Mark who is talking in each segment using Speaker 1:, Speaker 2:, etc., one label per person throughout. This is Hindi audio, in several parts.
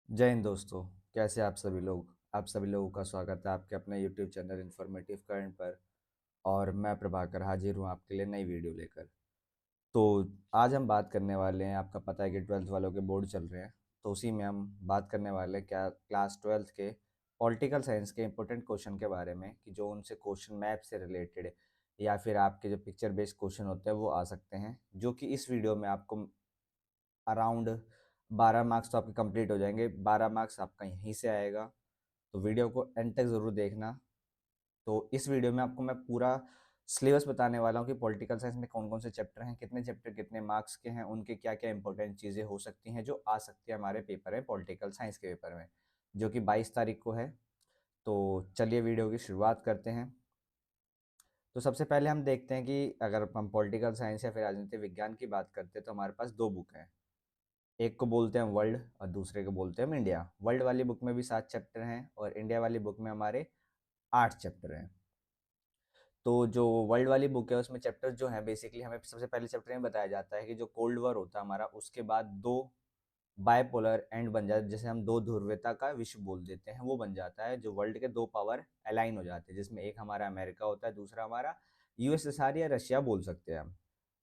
Speaker 1: जय हिंद दोस्तों। कैसे आप सभी लोग। आप सभी लोगों का स्वागत है आपके अपने यूट्यूब चैनल इन्फॉर्मेटिव करंट पर। और मैं प्रभाकर हाजिर हूँ आपके लिए नई वीडियो लेकर। तो आज हम बात करने वाले हैं, आपका पता है कि ट्वेल्थ वालों के बोर्ड चल रहे हैं। तो उसी में हम बात करने वाले हैं क्या क्लास ट्वेल्थ के पॉलिटिकल साइंस के इंपॉर्टेंट क्वेश्चन के बारे में, कि जो उनसे क्वेश्चन मैप से रिलेटेड या फिर आपके जो पिक्चर बेस्ड क्वेश्चन होते हैं वो आ सकते हैं, जो कि इस वीडियो में आपको अराउंड 12 मार्क्स तो आपके कंप्लीट हो जाएंगे। 12 मार्क्स आपका यहीं से आएगा। तो वीडियो को एंड तक ज़रूर देखना। तो इस वीडियो में आपको मैं पूरा सिलेबस बताने वाला हूँ कि पॉलिटिकल साइंस में कौन कौन से चैप्टर हैं, कितने चैप्टर कितने मार्क्स के हैं, उनके क्या क्या इंपॉर्टेंट चीज़ें हो सकती हैं जो आ सकती है हमारे पेपर में, पॉलिटिकल साइंस के पेपर में, जो कि 22 तारीख को है। तो चलिए वीडियो की शुरुआत करते हैं। तो सबसे पहले हम देखते हैं कि अगर हम पॉलिटिकल साइंस या फिर राजनीति विज्ञान की बात करते हैं तो हमारे पास दो बुक हैं। एक को बोलते हैं वर्ल्ड और दूसरे को बोलते हैं हम इंडिया। वर्ल्ड वाली बुक में भी 7 चैप्टर हैं और इंडिया वाली बुक में हमारे 8 चैप्टर हैं। तो जो वर्ल्ड वाली बुक है उसमें चैप्टर जो है बेसिकली हमें सबसे पहले चैप्टर में बताया जाता है कि जो कोल्ड वॉर होता है हमारा, उसके बाद दो बायपोलर एंड बन जाता है, जैसे हम दो ध्रुवता का विश्व बोल देते हैं, वो बन जाता है जो वर्ल्ड के दो पावर अलाइन हो जाते हैं, जिसमें एक हमारा अमेरिका होता है, दूसरा हमारा यूएसएसआर या रशिया बोल सकते हैं हम।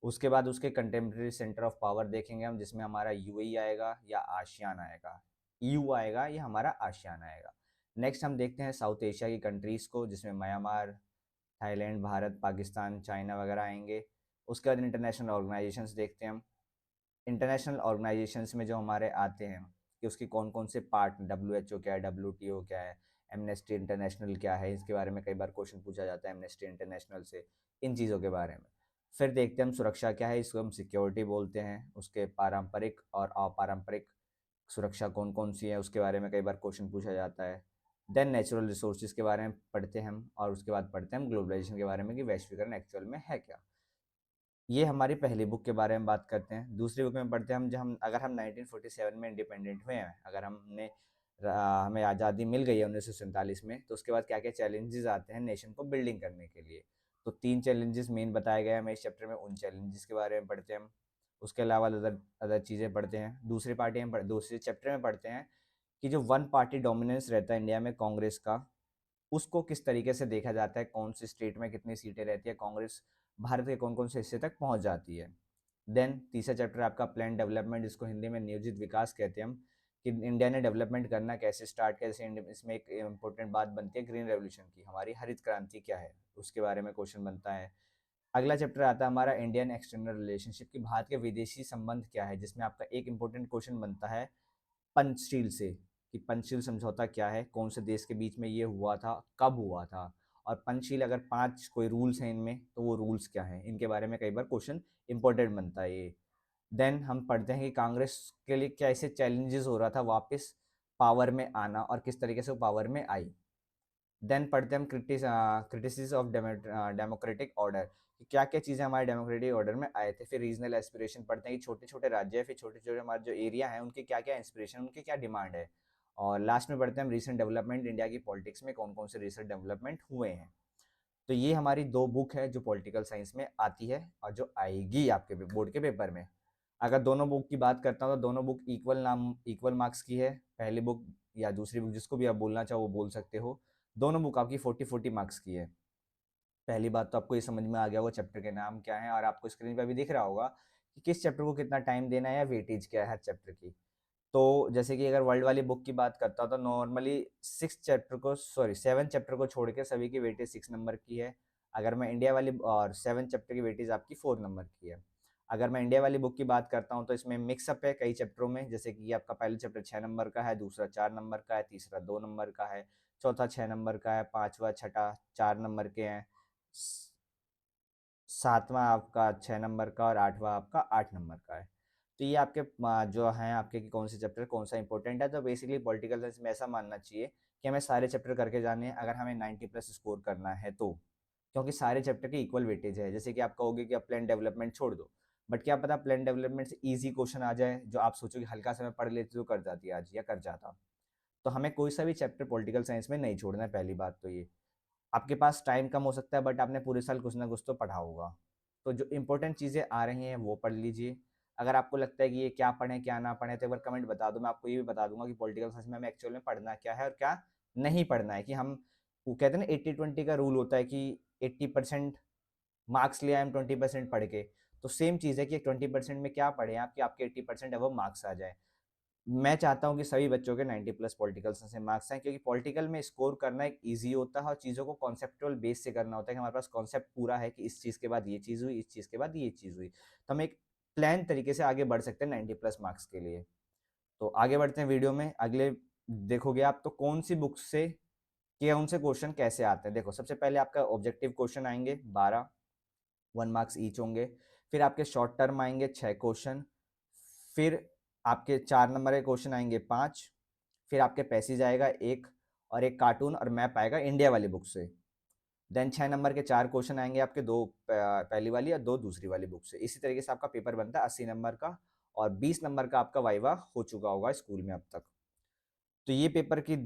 Speaker 1: उसके बाद उसके कंटेम्प्रेरी सेंटर ऑफ पावर देखेंगे हम, जिसमें हमारा यूएई आएगा या आशियान आएगा, ईयू आएगा या हमारा आशियान आएगा। नेक्स्ट हम देखते हैं साउथ एशिया की कंट्रीज़ को, जिसमें Myanmar, Thailand, Bharat, Pakistan, China वगैरह आएंगे। उसके बाद इंटरनेशनल ऑर्गेनाइजेशंस देखते हैं हम। इंटरनेशनल ऑर्गेनाइजेशंस में जो हमारे आते हैं कि उसके कौन कौन से पार्ट, डब्ल्यू क्या है, डब्ल्यू क्या है, एमनेस्टी इंटरनेशनल क्या है, इसके बारे में कई बार क्वेश्चन पूछा जाता है एमनेस्टी इंटरनेशनल से, इन चीज़ों के बारे में। फिर देखते हैं हम सुरक्षा क्या है, इसको हम सिक्योरिटी बोलते हैं। उसके पारंपरिक और अपारंपरिक सुरक्षा कौन कौन सी है उसके बारे में कई बार क्वेश्चन पूछा जाता है। देन नेचुरल रिसोर्सेज के बारे में पढ़ते हैं हम, और उसके बाद पढ़ते हैं हम ग्लोबलाइजेशन के बारे में कि वैश्वीकरण एक्चुअल में है क्या। ये हमारी पहली बुक के बारे में बात करते हैं। दूसरी बुक में पढ़ते हैं हम, जब हम अगर हम 1947 में इंडिपेंडेंट हुए हैं, अगर हमें आज़ादी मिल गई है 1947 में, तो उसके बाद क्या क्या चैलेंजेस आते हैं नेशन को बिल्डिंग करने के लिए। तो 3 चैलेंजेस मेन बताए गए हैं हमें इस चैप्टर में, उन चैलेंजेस के बारे में पढ़ते हैं हम। उसके अलावा अदर अदर चीज़ें पढ़ते हैं। दूसरे चैप्टर में पढ़ते हैं कि जो वन पार्टी डोमिनेंस रहता है इंडिया में कांग्रेस का, उसको किस तरीके से देखा जाता है, कौन सी स्टेट में कितनी सीटें रहती है, कांग्रेस भारत के कौन कौन से हिस्से तक पहुंच जाती है। देन तीसरा चैप्टर आपका प्लान डेवलपमेंट, जिसको हिंदी में नियोजित विकास कहते हैं हम, कि इंडिया ने डेवलपमेंट करना कैसे स्टार्ट किया। जैसे इसमें एक इंपॉर्टेंट बात बनती है ग्रीन रेवोल्यूशन की, हमारी हरित क्रांति क्या है, उसके बारे में क्वेश्चन बनता है। अगला चैप्टर आता है हमारा इंडियन एक्सटर्नल रिलेशनशिप, की भारत के विदेशी संबंध क्या है, जिसमें आपका एक इंपॉर्टेंट क्वेश्चन बनता है पंचशील से, कि पंचशील समझौता क्या है, कौन से देश के बीच में ये हुआ था, कब हुआ था, और पंचशील अगर 5 कोई रूल्स हैं इनमें तो वो रूल्स क्या हैं, इनके बारे में कई बार क्वेश्चन इंपॉर्टेंट बनता है ये। देन हम पढ़ते हैं कि कांग्रेस के लिए क्या ऐसे चैलेंजेस हो रहा था वापस पावर में आना, और किस तरीके से वो पावर में आई। देन पढ़ते हैं हम क्रिटिसिज्म ऑफ डेमोक्रेटिक ऑर्डर, कि क्या क्या चीज़ें हमारे डेमोक्रेटिक ऑर्डर में आए थे। फिर रीजनल एस्पिरेशन पढ़ते हैं कि छोटे छोटे राज्य है, फिर छोटे छोटे हमारे जो एरिया हैं उनके क्या क्या इंस्पिरेशन, उनकी क्या डिमांड है। और लास्ट में पढ़ते हैं हम रिसेंट डेवलपमेंट, इंडिया की पॉलिटिक्स में कौन कौन से रिसेंट डेवलपमेंट हुए हैं। तो ये हमारी दो बुक है जो पॉलिटिकल साइंस में आती है और जो आएगी आपके बोर्ड के पेपर में। अगर दोनों बुक की बात करता हूँ तो दोनों बुक इक्वल मार्क्स की है। पहली बुक या दूसरी बुक, जिसको भी आप बोलना चाहो वो बोल सकते हो। दोनों बुक आपकी 40-40 मार्क्स की है। पहली बात तो आपको ये समझ में आ गया होगा चैप्टर के नाम क्या है, और आपको स्क्रीन पर भी दिख रहा होगा कि किस चैप्टर को कितना टाइम देना है या वेटेज क्या है हर चैप्टर की। तो जैसे कि अगर वर्ल्ड वाली बुक की बात करता हूँ तो नॉर्मली 7 चैप्टर को छोड़ के सभी की वेटेज 6 नंबर की है। अगर मैं इंडिया वाली और 7 चैप्टर की वेटेज आपकी 4 नंबर की है। अगर मैं इंडिया वाली बुक की बात करता हूँ तो इसमें मिक्सअप है कई चैप्टरों में, जैसे कि आपका पहला चैप्टर 6 नंबर का है, दूसरा 4 नंबर का है, तीसरा 2 नंबर का है, चौथा 6 नंबर का है, पांचवा छठा 4 नंबर के हैं, सातवां आपका 6 नंबर का, और आठवां आपका 8 नंबर का है। तो ये आपके जो हैं आपके कि कौन से चैप्टर कौन सा इंपॉर्टेंट है। तो बेसिकली पॉलिटिकल साइंस में ऐसा मानना चाहिए कि हमें सारे चैप्टर करके जाने हैं अगर हमें 90+ स्कोर करना है तो, क्योंकि सारे चैप्टर की इक्वल वेटेज है। जैसे कि आप कहोगे कि आप प्लान डेवलपमेंट छोड़ दो, बट क्या पता प्लान डेवलपमेंट से ईजी क्वेश्चन आ जाए जो आप सोचो कि हल्का समय पढ़ लेते तो कर जाती आज या कर जाता। तो हमें कोई सा भी चैप्टर पॉलिटिकल साइंस में नहीं छोड़ना है। पहली बात तो ये, आपके पास टाइम कम हो सकता है बट आपने पूरे साल कुछ ना कुछ तो पढ़ा होगा। तो जो इंपॉर्टेंट चीज़ें आ रही हैं वो पढ़ लीजिए। अगर आपको लगता है कि ये क्या पढ़ें क्या ना पढ़ें तो एक बार कमेंट बता दो, मैं आपको ये भी बता दूंगा कि पॉलिटिकल साइंस में हमें एक्चुअल में पढ़ना क्या है और क्या नहीं पढ़ना है। कि हम, वो कहते हैं ना 80-20 का रूल होता है कि 80% मार्क्स ले आए हम 20% पढ़ के, तो सेम चीज़ है कि 20% में क्या पढ़े आप कि आपके 80% अब मार्क्स आ जाए। मैं चाहता हूँ कि सभी बच्चों के 90 प्लस पॉलिटिकल से मार्क्स आए, क्योंकि पॉलिटिकल में स्कोर करना एक ईजी होता है और चीज़ों को कॉन्सेप्चुअल बेस से करना होता है कि हमारे पास कॉन्सेप्ट पूरा है कि इस चीज़ के बाद ये चीज़ हुई, इस चीज़ के बाद ये चीज़ हुई, तो हम एक प्लान तरीके से आगे बढ़ सकते हैं 90 प्लस मार्क्स के लिए। तो आगे बढ़ते हैं वीडियो में, अगले देखोगे आप तो कौन सी बुक से कि उनसे क्वेश्चन कैसे आते हैं। देखो सबसे पहले आपका ऑब्जेक्टिव क्वेश्चन आएंगे 12, 1 मार्क्स ईच होंगे। फिर आपके शॉर्ट टर्म आएंगे 6 क्वेश्चन। फिर आपके 4 नंबर के क्वेश्चन आएंगे 5। फिर आपके पैसेज आएगा 1 और एक कार्टून और मैप आएगा इंडिया वाली बुक से। देन 6 नंबर के 4 क्वेश्चन आएंगे आपके, 2 पहली वाली और 2 दूसरी वाली बुक से। इसी तरीके से आपका पेपर बनता है 80 नंबर का, और 20 नंबर का आपका वाइवा हो चुका होगा स्कूल में अब तक। तो ये पेपर की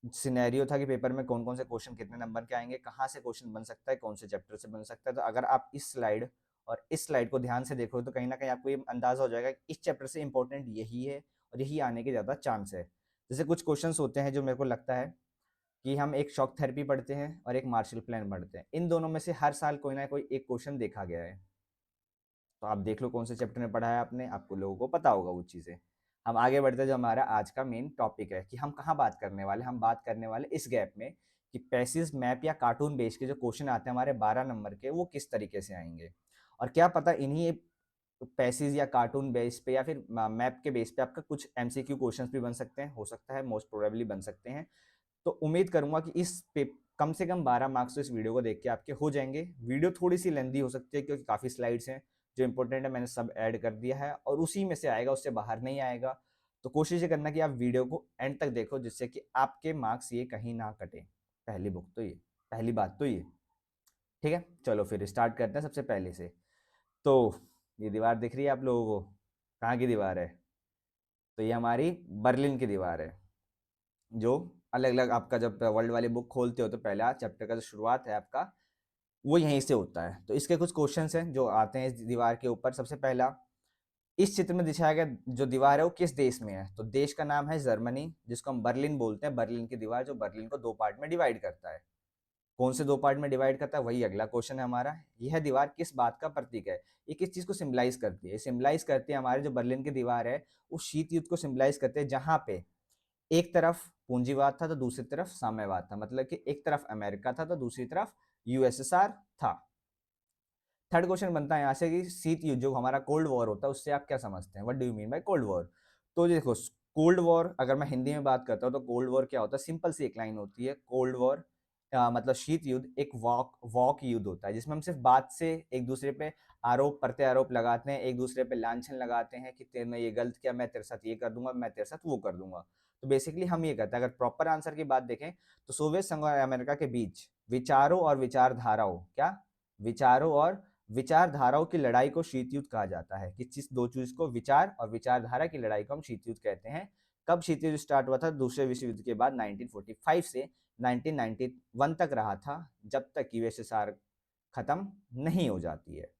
Speaker 1: सिनेरियो था कि पेपर में कौन कौन से क्वेश्चन कितने नंबर के आएंगे, कहाँ से क्वेश्चन बन सकता है, कौन से चैप्टर से बन सकता है। तो अगर आप इस स्लाइड और इस स्लाइड को ध्यान से देखो तो कहीं ना कहीं आपको ये अंदाजा हो जाएगा कि इस चैप्टर से इंपॉर्टेंट यही है और यही आने के ज़्यादा चांस है। जैसे कुछ क्वेश्चन होते हैं जो मेरे को लगता है कि हम एक शॉक थेरेपी पढ़ते हैं और एक मार्शल प्लान पढ़ते हैं, इन दोनों में से हर साल कोई ना कोई एक क्वेश्चन देखा गया है। तो आप देख लो कौन से चैप्टर में पढ़ा है आपने, आपको लोगों को पता होगा वो चीज़ें। हम आगे बढ़ते हैं, जो हमारा आज का मेन टॉपिक है कि हम कहाँ बात करने वाले, हम बात करने वाले इस गैप में कि पैसेज मैप या कार्टून बेस के जो क्वेश्चन आते हैं हमारे 12 नंबर के, वो किस तरीके से आएंगे। और क्या पता इन्हीं पैसेज या कार्टून बेस पे या फिर मैप के बेस पे आपका कुछ एमसीक्यू क्वेश्चंस भी बन सकते हैं, हो सकता है मोस्ट प्रोबेबली बन सकते हैं। तो उम्मीद करूंगा कि इस पे कम से कम 12 मार्क्स तो इस वीडियो को देख के आपके हो जाएंगे। वीडियो थोड़ी सी लेंदी हो सकती है क्योंकि काफ़ी स्लाइड्स हैं, जो इंपॉर्टेंट है मैंने सब ऐड कर दिया है और उसी में से आएगा, उससे बाहर नहीं आएगा। तो कोशिश ये करना कि आप वीडियो को एंड तक देखो जिससे कि आपके मार्क्स ये कहीं ना कटे। पहली बुक तो ये, पहली बात तो ये, ठीक है। चलो फिर स्टार्ट करते हैं सबसे पहले से। तो ये दीवार दिख रही है आप लोगों को, कहाँ की दीवार है? तो ये हमारी बर्लिन की दीवार है। जो अलग अलग आपका जब वर्ल्ड वाली बुक खोलते हो तो पहला चैप्टर का जो शुरुआत है आपका वो यहीं से होता है। तो इसके कुछ क्वेश्चंस हैं जो आते हैं इस दीवार के ऊपर। सबसे पहला, इस चित्र में दिखाया गया जो दीवार है वो किस देश में है? तो देश का नाम है जर्मनी, जिसको हम बर्लिन बोलते हैं। बर्लिन की दीवार जो बर्लिन को 2 पार्ट में डिवाइड करता है। कौन से 2 पार्ट में डिवाइड करता है वही अगला क्वेश्चन है हमारा। यह दीवार किस बात का प्रतीक है? ये किस चीज को सिंबलाइज करती है? सिंबलाइज करती है हमारे जो बर्लिन की दीवार है उस शीत युद्ध को सिंबलाइज करते हैं, जहां पे एक तरफ पूंजीवाद था तो दूसरी तरफ साम्यवाद था। मतलब कि एक तरफ अमेरिका था तो दूसरी तरफ यूएसएसआर था। थर्ड क्वेश्चन बनता है यहाँ से कि शीत युद्ध जो हमारा कोल्ड वॉर होता है उससे आप क्या समझते हैं? What do you mean by cold war? तो देखो, कोल्ड वॉर अगर मैं हिंदी में बात करता हूँ तो कोल्ड वॉर क्या होता है? सिंपल सी एक लाइन होती है, कोल्ड वॉर मतलब शीत युद्ध एक वॉक वॉक युद्ध होता है जिसमें हम सिर्फ बात से एक दूसरे पे आरोप प्रत्यारोप लगाते हैं, एक दूसरे पे लांछन लगाते हैं कि तेरे ये गलत किया, मैं तेरे साथ ये कर दूंगा, मैं तेरे साथ वो कर दूंगा। तो बेसिकली हम ये करते हैं। अगर प्रॉपर आंसर की बात देखें तो सोवियत संघ और अमेरिका के बीच विचारों और विचारधाराओं, क्या विचारों और विचारधाराओं की लड़ाई को शीत युद्ध कहा जाता है। कि जिस दो चीज को, विचार और विचारधारा की लड़ाई को हम शीत युद्ध कहते हैं। कब शीत युद्ध स्टार्ट हुआ था? दूसरे विश्व युद्ध के बाद 1945 से 1991 तक रहा था, जब तक यूएसएसआर खत्म नहीं हो जाती है।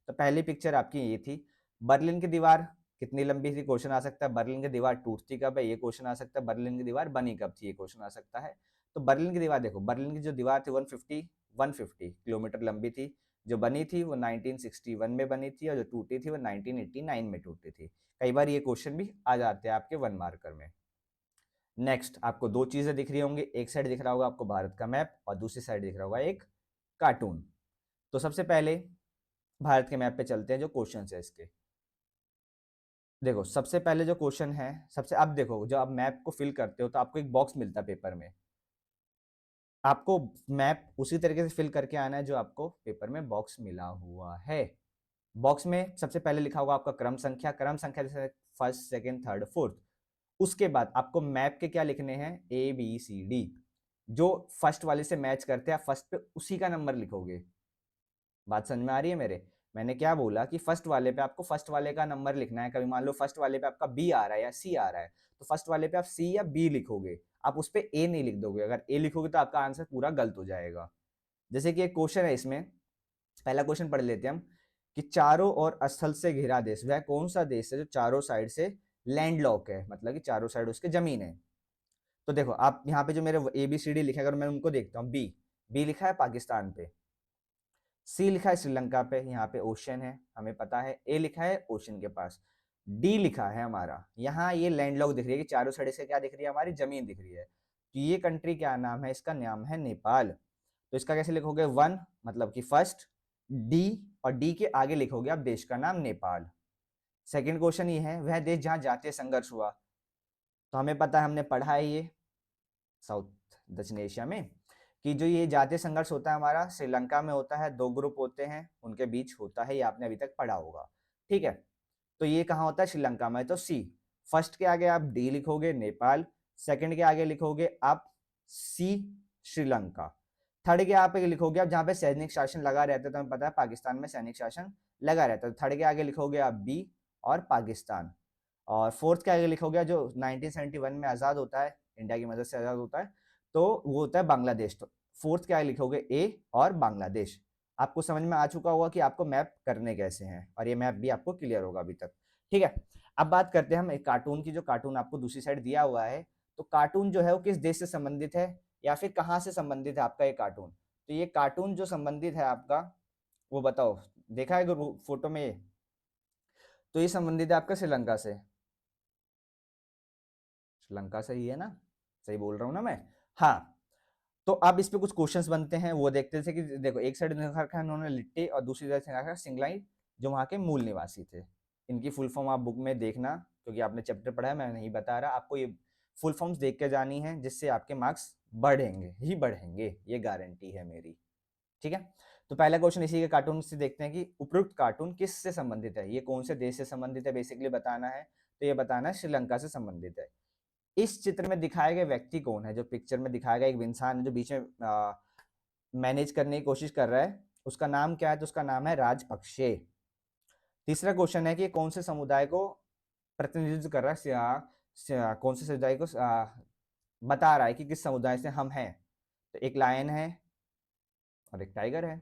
Speaker 1: तो पहली पिक्चर आपकी ये थी। बर्लिन की दीवार कितनी लंबी थी? क्वेश्चन आ सकता है। बर्लिन की दीवार टूटती कब है? ये क्वेश्चन आ सकता है। बर्लिन की दीवार बनी कब थी? ये क्वेश्चन आ सकता है। तो बर्लिन की दीवार देखो, बर्लिन की जो दीवार थी 150 किलोमीटर लंबी थी। जो बनी थी वो 1961 में बनी थी और जो टूटी थी वो 1989 में टूटी थी। कई बार ये क्वेश्चन भी आ जाते हैं आपके 1 मार्कर में। नेक्स्ट, आपको 2 चीजें दिख रही होंगी, एक साइड दिख रहा होगा आपको भारत का मैप और दूसरी साइड दिख रहा होगा एक कार्टून। तो सबसे पहले भारत के मैप पे चलते हैं, जो क्वेश्चन है इसके। देखो सबसे पहले जो क्वेश्चन है, सबसे अब देखो, जब आप मैप को फिल करते हो तो आपको एक बॉक्स मिलता है पेपर में। आपको मैप उसी तरीके से फिल करके आना है जो आपको पेपर में बॉक्स मिला हुआ है। बॉक्स में सबसे पहले लिखा होगा आपका क्रम संख्या, क्रम संख्या जैसे फर्स्ट सेकंड थर्ड फोर्थ। उसके बाद आपको मैप के क्या लिखने हैं? A B C D. जो फर्स्ट वाले से मैच करते हैं आप फर्स्ट पे उसी का नंबर लिखोगे। बात समझ में आ रही है मेरे? मैंने क्या बोला कि फर्स्ट वाले पे आपको फर्स्ट वाले का नंबर लिखना है। कभी मान लो फर्स्ट वाले पे आपका बी आ रहा है या सी आ रहा है, तो फर्स्ट वाले पे आप सी या बी लिखोगे, आप उस पे ए नहीं लिख दोगे। अगर ए लिखोगे तो आपका आंसर पूरा गलत हो जाएगा। जैसे कि एक क्वेश्चन है इसमें, पहला क्वेश्चन पढ़ लेते हैं हम। कि चारों ओर स्थल से घिरा देश, वह कौन सा देश है जो चारों साइड से लैंडलॉक है, मतलब कि चारों साइड उसके जमीन है। तो देखो आप यहाँ पे जो मेरे ABCD लिखे, अगर मैं उनको देखता हूँ, बी बी लिखा है पाकिस्तान पे, सी लिखा है श्रीलंका पे, यहाँ पे ओशन है हमें पता है, ए लिखा है ओशन के पास, डी लिखा है हमारा यहाँ ये लैंडलॉक दिख रही है कि चारों साइड से क्या दिख रही है, हमारी जमीन दिख रही है। तो ये कंट्री क्या नाम है, इसका नाम है नेपाल। तो इसका कैसे लिखोगे, वन मतलब कि फर्स्ट, डी, और डी के आगे लिखोगे आप देश का नाम नेपाल। सेकंड क्वेश्चन ये है, वह देश जहां जातीय संघर्ष हुआ, तो हमें पता है, हमने पढ़ा है ये साउथ दक्षिण एशिया में, कि जो ये जातीय संघर्ष होता है हमारा श्रीलंका में होता है, दो ग्रुप होते हैं उनके बीच होता है, ये आपने अभी तक पढ़ा होगा। ठीक है, तो ये कहाँ होता है, श्रीलंका में, तो सी। फर्स्ट के आगे आप डी लिखोगे नेपाल, सेकंड के आगे लिखोगे आप सी श्रीलंका, थर्ड के आप लिखोगे आप जहाँ पे सैनिक शासन लगा रहता है, तो हमें पता है पाकिस्तान में सैनिक शासन लगा रहता है, थर्ड के आगे लिखोगे आप बी और पाकिस्तान, और फोर्थ के आगे लिखोगे जो 1971 में आज़ाद होता है, इंडिया की मदद से आज़ाद होता है, तो वो होता है बांग्लादेश। तो फोर्थ के आगे लिखोगे ए और बांग्लादेश। आपको समझ में आ चुका होगा कि आपको मैप करने कैसे हैं, और ये मैप भी आपको क्लियर होगा अभी तक। ठीक है, अब बात करते हैं हम एक कार्टून की, जो कार्टून आपको दूसरी साइड दिया हुआ है, तो कार्टून जो है वो किस देश से संबंधित है या फिर कहाँ से संबंधित है आपका ये कार्टून। तो ये कार्टून जो संबंधित है आपका, वो बताओ, देखा है फोटो में ये, तो ये संबंधित है आपका श्रीलंका से, श्रीलंका से ही है ना, सही बोल रहा हूँ ना मैं। हाँ, तो अब इस पे कुछ क्वेश्चंस बनते हैं, वो देखते थे कि देखो एक साइड लिखा रखा है इन्होंने लिट्टे और दूसरी साइड लिखा रखा है सिंगलाई, जो वहाँ के मूल निवासी थे। इनकी फुल फॉर्म आप बुक में देखना, क्योंकि आपने चैप्टर पढ़ा है, मैं नहीं बता रहा आपको, ये फुल फॉर्म्स देख के जानी है, जिससे आपके मार्क्स बढ़ेंगे ही बढ़ेंगे, ये गारंटी है मेरी। ठीक है, तो पहला क्वेश्चन इसी के कार्टून से देखते हैं कि उपरोक्त कार्टून किस से संबंधित है, ये कौन से देश से संबंधित है, बेसिकली बताना है। तो ये बताना है श्रीलंका से संबंधित है। इस चित्र में दिखाए गए व्यक्ति कौन है, जो पिक्चर में दिखाया गया एक इंसान है जो बीच में मैनेज करने की कोशिश कर रहा है, उसका नाम क्या है, तो उसका नाम है राजपक्षे। तीसरा क्वेश्चन है कि कौन से समुदाय को प्रतिनिधित्व कर रहा है, कौन से समुदाय को बता रहा है कि किस समुदाय से हम हैं। तो एक लायन है और एक टाइगर है,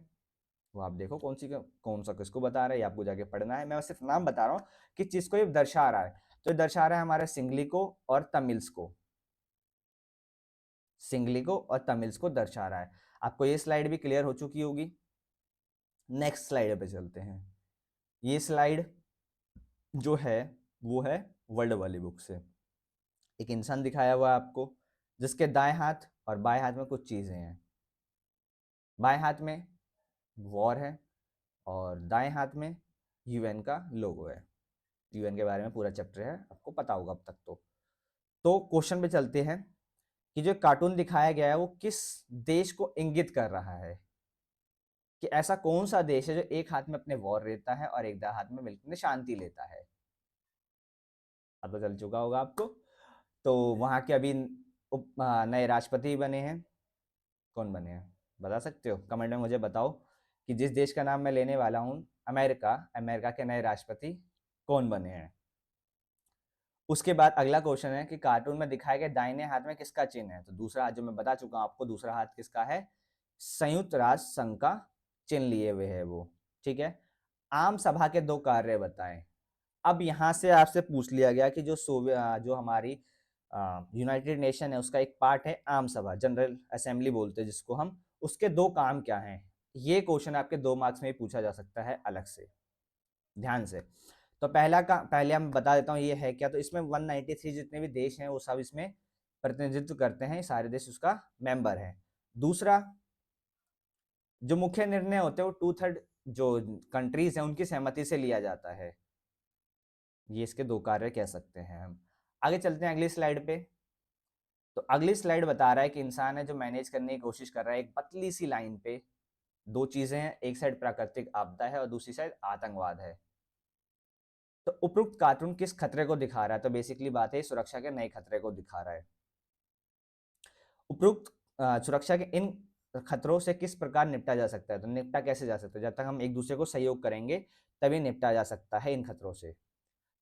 Speaker 1: वो आप देखो कौन सा किसको बता रहा है, ये आपको जाके पढ़ना है, मैं सिर्फ नाम बता रहा हूँ कि चीज को ये दर्शा रहा है। तो ये दर्शा रहा है हमारे सिंगली को और तमिल्स को, सिंगली को और तमिल्स को दर्शा रहा है। आपको ये स्लाइड भी क्लियर हो चुकी होगी। नेक्स्ट स्लाइड पे चलते हैं। ये स्लाइड जो है वो है वर्ल्ड वाली बुक से। एक इंसान दिखाया हुआ है आपको, जिसके दाएं हाथ और बाएं हाथ में कुछ चीजें हैं। बाएं हाथ में वॉर है और दाएं हाथ में यूएन का लोगो है। यूएन के बारे में पूरा चैप्टर है, आपको पता होगा अब तक। तो क्वेश्चन पे चलते हैं कि जो कार्टून दिखाया गया है वो किस देश को इंगित कर रहा है, कि ऐसा कौन सा देश है जो एक हाथ में अपने वॉर लेता है और एक हाथ में मिलकर शांति लेता है। पता चल चुका होगा आपको। तो वहां के अभी नए राष्ट्रपति बने हैं, कौन बने हैं बता सकते हो, कमेंट में मुझे बताओ कि जिस देश का नाम मैं लेने वाला हूँ, अमेरिका, अमेरिका के नए राष्ट्रपति कौन बने हैं। उसके बाद अगला क्वेश्चन है कि कार्टून में दिखाए गए दाहिने हाथ में किसका चिन्ह है। तो दूसरा हाथ जो मैं बता चुका हूं आपको, दूसरा हाथ किसका है, संयुक्त राष्ट्र संघ का चिन्ह लिए हुए है वो। ठीक है, आम सभा के दो कार्य बताएं। अब यहां से आपसे पूछ लिया गया कि जो हमारी यूनाइटेड नेशन है उसका एक पार्ट है आम सभा, जनरल असेंबली बोलते हैं जिसको हम, उसके दो काम क्या हैं। ये क्वेश्चन आपके 2 मार्क्स में ही पूछा जा सकता है अलग से, ध्यान से। तो पहले हम बता देता हूँ ये है क्या। तो इसमें 193 जितने भी देश हैं वो सब इसमें प्रतिनिधित्व करते हैं, सारे देश उसका मेंबर हैं। दूसरा, जो मुख्य निर्णय होते हैं वो 2/3 जो कंट्रीज हैं उनकी सहमति से लिया जाता है। ये इसके दो कार्य कह सकते हैं हम। आगे चलते हैं अगली स्लाइड पे। तो अगली स्लाइड बता रहा है कि इंसान है जो मैनेज करने की कोशिश कर रहा है एक पतली सी लाइन पे। दो चीजें हैं, एक साइड प्राकृतिक आपदा है और दूसरी साइड आतंकवाद है। तो उपरोक्त कार्टून किस खतरे को दिखा रहा है, तो बेसिकली बात है सुरक्षा के नए खतरे को दिखा रहा है। उपरोक्त सुरक्षा के इन खतरों से किस प्रकार निपटा जा सकता है, तो निपटा कैसे जा सकता है, जब तक हम एक दूसरे को सहयोग करेंगे तभी निपटा जा सकता है इन खतरों से।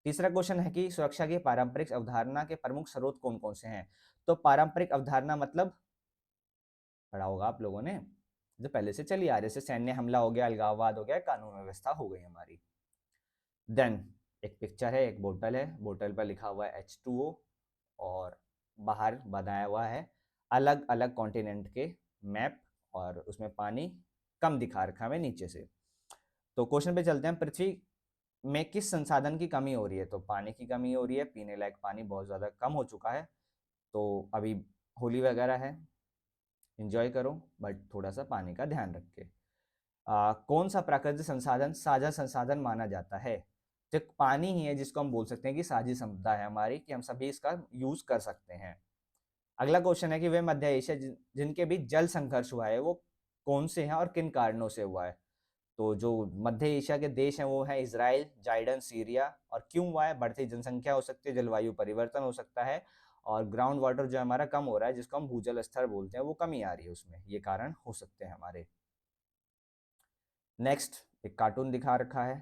Speaker 1: तीसरा क्वेश्चन है कि सुरक्षा की पारंपरिक अवधारणा के प्रमुख स्रोत कौन कौन से हैं। तो पारंपरिक अवधारणा मतलब पढ़ा होगा आप लोगों ने, जो पहले से चली आ रही है, जैसे सैन्य हमला हो गया, अलगाववाद हो गया, कानून व्यवस्था हो गई हमारी। देन एक पिक्चर है, एक बोतल है, बोतल पर लिखा हुआ है H2O, और बाहर बनाया हुआ है अलग अलग कॉन्टिनेंट के मैप, और उसमें पानी कम दिखा रखा है नीचे से। तो क्वेश्चन पे चलते हैं, पृथ्वी में किस संसाधन की कमी हो रही है? तो पानी की कमी हो रही है, पीने लायक पानी बहुत ज़्यादा कम हो चुका है। तो अभी होली वगैरह है, इंजॉय करो, बट थोड़ा सा पानी का ध्यान रख के। कौन सा प्राकृतिक संसाधन साझा संसाधन माना जाता है? तो पानी ही है जिसको हम बोल सकते हैं कि साझी संपदा है हमारी, कि हम सभी इसका यूज कर सकते हैं। अगला क्वेश्चन है कि वे मध्य एशिया जिनके बीच जल संघर्ष हुआ है वो कौन से हैं और किन कारणों से हुआ है? तो जो मध्य एशिया के देश हैं वो है इजराइल, जाइडन, सीरिया। और क्यों हुआ है? बढ़ती जनसंख्या हो सकती है, जलवायु परिवर्तन हो सकता है, और ग्राउंड वाटर जो हमारा कम हो रहा है, जिसको हम भूजल स्तर बोलते हैं, वो कमी आ रही है उसमें, ये कारण हो सकते हैं हमारे। नेक्स्ट एक कार्टून दिखा रखा है।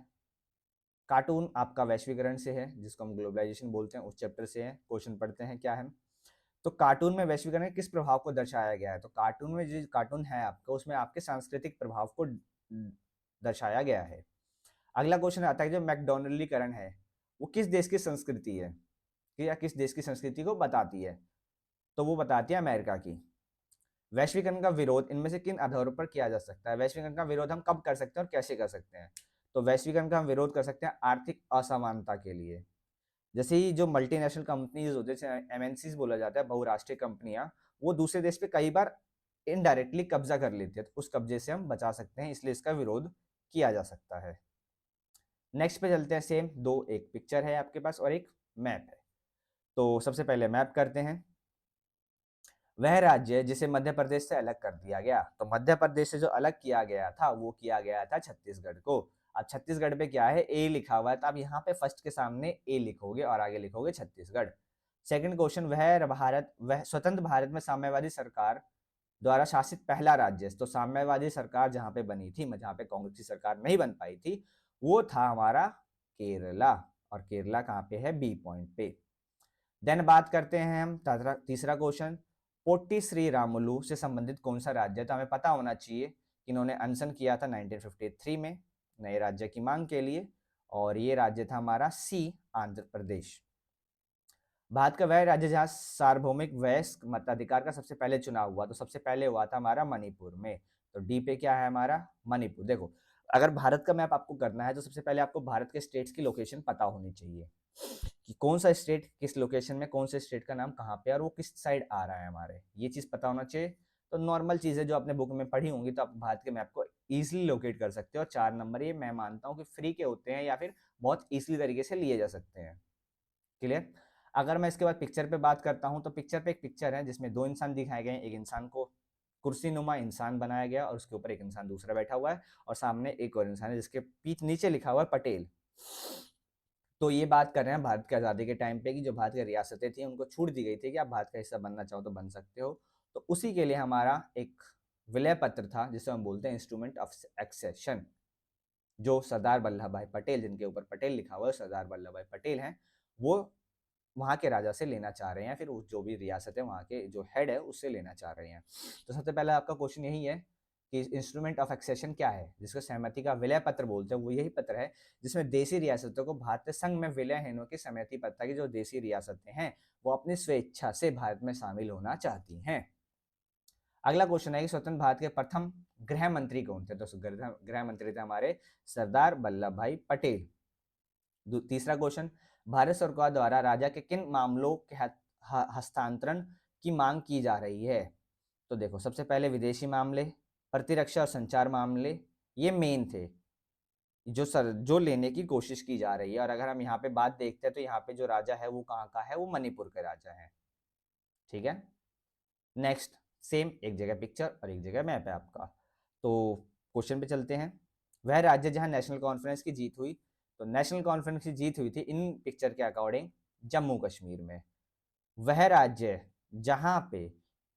Speaker 1: कार्टून आपका वैश्वीकरण से है, जिसको हम ग्लोबलाइजेशन बोलते हैं, उस चैप्टर से है। क्वेश्चन पढ़ते हैं क्या है। तो कार्टून में वैश्वीकरण के किस प्रभाव को दर्शाया गया है? तो कार्टून में जो कार्टून है आपका, उसमें आपके सांस्कृतिक प्रभाव को दर्शाया गया है। अगला क्वेश्चन आता है, जो मैकडोनल्डीकरण है वो किस देश की संस्कृति है, या किस देश की संस्कृति को बताती है? तो वो बताती है अमेरिका की। वैश्वीकरण का विरोध इनमें से किन आधारों पर किया जा सकता है? वैश्वीकरण का विरोध हम कब कर सकते हैं और कैसे कर सकते हैं? तो वैश्वीकरण का हम विरोध कर सकते हैं आर्थिक असमानता के लिए। जैसे ही जो मल्टीनेशनल कंपनीज होते हैं, एमएनसीज बोला जाता है, बहुराष्ट्रीय कंपनियां, वो दूसरे देश पे कई बार इनडायरेक्टली कब्जा कर लेती है, तो उस कब्जे से हम बचा सकते हैं, इसलिए इसका विरोध किया जा सकता है। नेक्स्ट पे चलते हैं। सेम दो, एक पिक्चर है आपके पास और एक मैप है। तो सबसे पहले मैप करते हैं। वह राज्य जिसे मध्य प्रदेश से अलग कर दिया गया, तो मध्य प्रदेश से जो अलग किया गया था वो किया गया था छत्तीसगढ़ को। अब छत्तीसगढ़ पे क्या है, ए लिखा हुआ है, तो आप यहाँ पे फर्स्ट के सामने ए लिखोगे और आगे लिखोगे छत्तीसगढ़। सेकंड क्वेश्चन, वह स्वतंत्र भारत में साम्यवादी सरकार द्वारा शासित पहला राज्य, तो साम्यवादी सरकार जहाँ पे बनी थी, जहाँ पे कांग्रेस की सरकार नहीं बन पाई थी, वो था हमारा केरला। और केरला कहाँ पे है? बी पॉइंट पे। देन बात करते हैं हम तीसरा क्वेश्चन, पोट्टी श्री रामुलु से संबंधित कौन सा राज्य है? तो हमें पता होना चाहिए कि इन्होंने अनशन किया था 1953 में नए राज्य की मांग के लिए, और ये राज्य था हमारा सी, आंध्र प्रदेश। भारत का वह राज्य जहाँ सार्वभौमिक वयस्क मताधिकार का सबसे पहले चुनाव हुआ, तो सबसे पहले हुआ था हमारा मणिपुर में। तो डी पे क्या है हमारा? मणिपुर। देखो, अगर भारत का मैप आपको करना है तो सबसे पहले आपको भारत के स्टेट्स की लोकेशन पता होनी चाहिए, कि कौन सा स्टेट किस लोकेशन में, कौन से स्टेट का नाम कहाँ पे, और वो किस साइड आ रहा है हमारे, ये चीज़ पता होना चाहिए। तो नॉर्मल चीज़ें जो आपने बुक में पढ़ी होंगी, तो आप भारत के मैप को ईजिली लोकेट कर सकते हो। और 4 नंबर ये मैं मानता हूँ कि फ्री के होते हैं, या फिर बहुत ईजिली तरीके से लिए जा सकते हैं। क्लियर? अगर मैं इसके बाद पिक्चर पे बात करता हूँ, तो पिक्चर पे एक पिक्चर है जिसमें दो इंसान दिखाए गए हैं। एक इंसान को कुर्सी नुमा इंसान बनाया गया और उसके ऊपर एक इंसान दूसरा बैठा हुआ है, और सामने एक और इंसान है जिसके पीठ नीचे लिखा हुआ है पटेल। तो ये बात कर रहे हैं भारत की आज़ादी के टाइम पे, कि जो भारत की रियासतें थी उनको छूट दी गई थी कि आप भारत का हिस्सा बनना चाहो तो बन सकते हो। तो उसी के लिए हमारा एक विलय पत्र था, जिसे हम बोलते हैं इंस्ट्रूमेंट ऑफ एक्सेशन, जो सरदार वल्लभ भाई पटेल, जिनके ऊपर पटेल लिखा हुआ है, सरदार वल्लभ भाई पटेल हैं, वो वहाँ के राजा से लेना चाह रहे हैं, फिर जो भी रियासत है वहाँ के जो हेड है उससे लेना चाह रहे हैं। तो सबसे पहले आपका क्वेश्चन यही है कि इंस्ट्रूमेंट ऑफ एक्सेशन क्या है, जिसको सहमति का विलय पत्र बोलते हैं। वो यही पत्र है जिसमें देशी रियासतों को भारतीय संघ में विलय होने की सहमति पत्र की, जो देशी रियासतें हैं वो अपनी स्वेच्छा से भारत में शामिल होना चाहती हैं। अगला क्वेश्चन है कि स्वतंत्र भारत के प्रथम गृह मंत्री कौन थे? तो गृह मंत्री थे हमारे सरदार वल्लभ भाई पटेल। तीसरा क्वेश्चन, भारत सरकार द्वारा राजा के किन मामलों के हस्तांतरण की मांग की जा रही है? तो देखो, सबसे पहले विदेशी मामले, प्रतिरक्षा और संचार मामले, ये मेन थे जो लेने की कोशिश की जा रही है। और अगर हम यहाँ पे बात देखते हैं, तो यहाँ पे जो राजा है वो कहाँ का है? वो मणिपुर के राजा है। ठीक है। नेक्स्ट, सेम एक जगह पिक्चर और एक जगह मैप है आपका। तो क्वेश्चन पे चलते हैं। वह राज्य जहां नेशनल कॉन्फ्रेंस की जीत हुई, तो नेशनल कॉन्फ्रेंस की जीत हुई थी इन पिक्चर के अकॉर्डिंग जम्मू कश्मीर में। वह राज्य जहां पे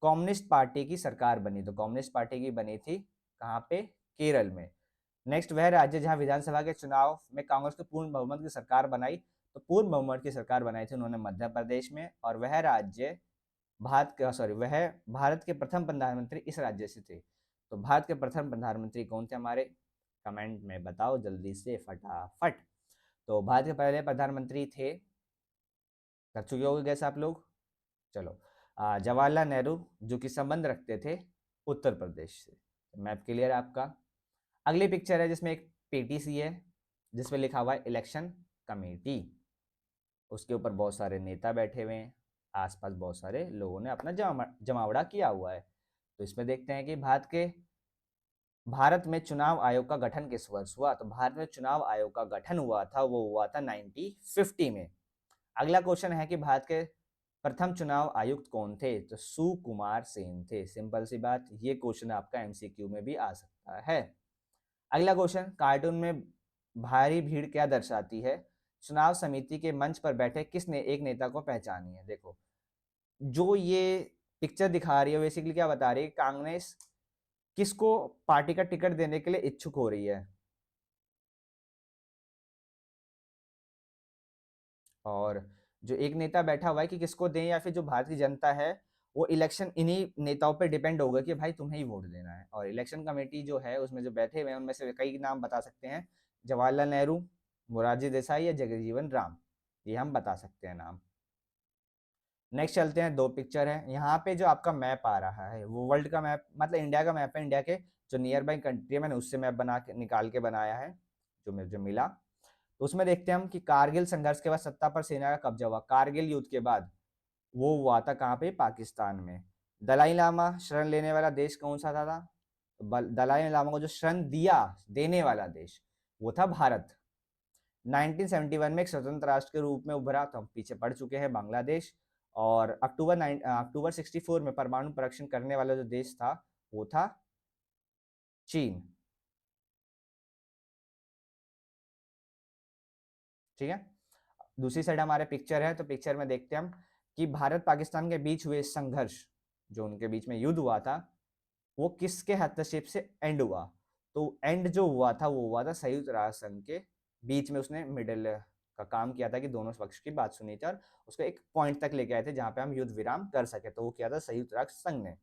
Speaker 1: कम्युनिस्ट पार्टी की सरकार बनी, तो कम्युनिस्ट पार्टी की बनी थी कहाँ पे? केरल में। नेक्स्ट, वह राज्य जहां विधानसभा के चुनाव में कांग्रेस को पूर्ण बहुमत की सरकार बनाई, तो पूर्ण बहुमत की सरकार बनाई थी उन्होंने मध्य प्रदेश में। और वह राज्य वह भारत के प्रथम प्रधानमंत्री इस राज्य से थे। तो भारत के प्रथम प्रधानमंत्री कौन थे हमारे? कमेंट में बताओ जल्दी से फटाफट। तो भारत के पहले प्रधानमंत्री थे, कर चुके होगे गैस आप लोग। चलो, जवाहरलाल नेहरू, जो कि संबंध रखते थे उत्तर प्रदेश से। मैप क्लियर है आपका। अगली पिक्चर है जिसमें एक पीटीसी है, जिसमें लिखा हुआ है इलेक्शन कमेटी। उसके ऊपर बहुत सारे नेता बैठे हुए हैं, आसपास बहुत सारे लोगों ने अपना जमावड़ा किया हुआ है। तो इसमें देखते हैं कि भारत में चुनाव आयोग का गठन किस वर्ष हुआ? तो भारत में चुनाव आयोग का गठन हुआ था, वो हुआ था 1950 में। अगला क्वेश्चन है कि भारत के प्रथम चुनाव आयुक्त कौन थे? तो सुकुमार सेन थे। सिंपल सी बात, ये क्वेश्चन आपका एमसीक्यू में भी आ सकता है। अगला क्वेश्चन, कार्टून में भारी भीड़ क्या दर्शाती है? चुनाव समिति के मंच पर बैठे किसने एक नेता को पहचानी है? देखो, जो ये पिक्चर दिखा रही है बेसिकली क्या बता रही है, कांग्रेस किसको पार्टी का टिकट देने के लिए इच्छुक हो रही है, और जो एक नेता बैठा हुआ है कि किसको दें, या फिर जो भारतीय जनता है वो इलेक्शन इन्हीं नेताओं पे डिपेंड होगा कि भाई तुम्हें ही वोट देना है। और इलेक्शन कमेटी जो है उसमें जो बैठे हुए हैं उनमें से कई नाम बता सकते हैं, जवाहरलाल नेहरू, मोरारजी देसाई या जगजीवन राम, ये हम बता सकते हैं नाम। नेक्स्ट चलते हैं, दो पिक्चर है यहाँ पे। जो आपका मैप आ रहा है वो वर्ल्ड का मैप, मतलब इंडिया का मैप है। इंडिया के जो नियर बाई कंट्री है मैंने उससे मैप बना के निकाल के बनाया है, जो मुझे मिला। तो उसमें देखते हैं हम कि कारगिल संघर्ष के बाद सत्ता पर सेना का कब्जा हुआ, कारगिल युद्ध के बाद वो हुआ था कहाँ पे? पाकिस्तान में। दलाई लामा शरण लेने वाला देश कौन सा था? दलाई लामा को जो शरण दिया, देने वाला देश, वो था भारत। 1971 में एक स्वतंत्र राष्ट्र के रूप में उभरा, तो हम पीछे पड़ चुके हैं, बांग्लादेश। और अक्टूबर 64 में परमाणु परीक्षण करने वाला जो देश था वो था चीन। ठीक है, दूसरी साइड हमारे पिक्चर है, तो पिक्चर में देखते हैं हम कि भारत पाकिस्तान के बीच हुए संघर्ष, जो उनके बीच में युद्ध हुआ था, वो किसके हस्तक्षेप से एंड हुआ? तो एंड जो हुआ था वो हुआ था संयुक्त राष्ट्र संघ के बीच में। उसने मिडिल का काम किया था कि दोनों पक्ष की बात सुनी थी और उसको एक पॉइंट तक लेके आए थे जहां पे हम युद्ध विराम कर सके, तो वो किया था संयुक्त राष्ट्र संघ ने।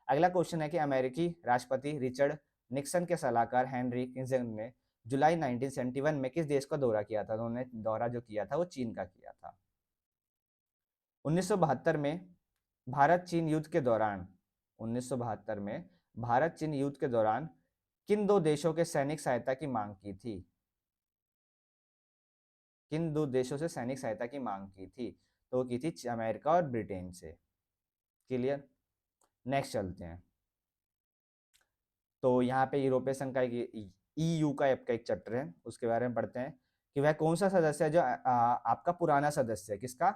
Speaker 1: अगला क्वेश्चन है कि अमेरिकी राष्ट्रपति रिचर्ड निक्सन के सलाहकार हेनरी किसिंजर ने जुलाई 1971 में किस देश का दौरा किया था? तो उन्होंने दौरा जो किया था वो चीन का किया था। 1972 में भारत चीन युद्ध के दौरान 1972 में भारत चीन युद्ध के दौरान किन दो देशों के सैनिक सहायता की मांग की थी? किन दो देशों से सैनिक सहायता की मांग की थी? तो की थी अमेरिका और ब्रिटेन से। क्लियर। नेक्स्ट चलते हैं, तो यहाँ पे यूरोपीय संघ का एक ईयू का आपका एक चैप्टर है, उसके बारे में पढ़ते हैं कि वह कौन सा सदस्य है जो आपका पुराना सदस्य है, किसका?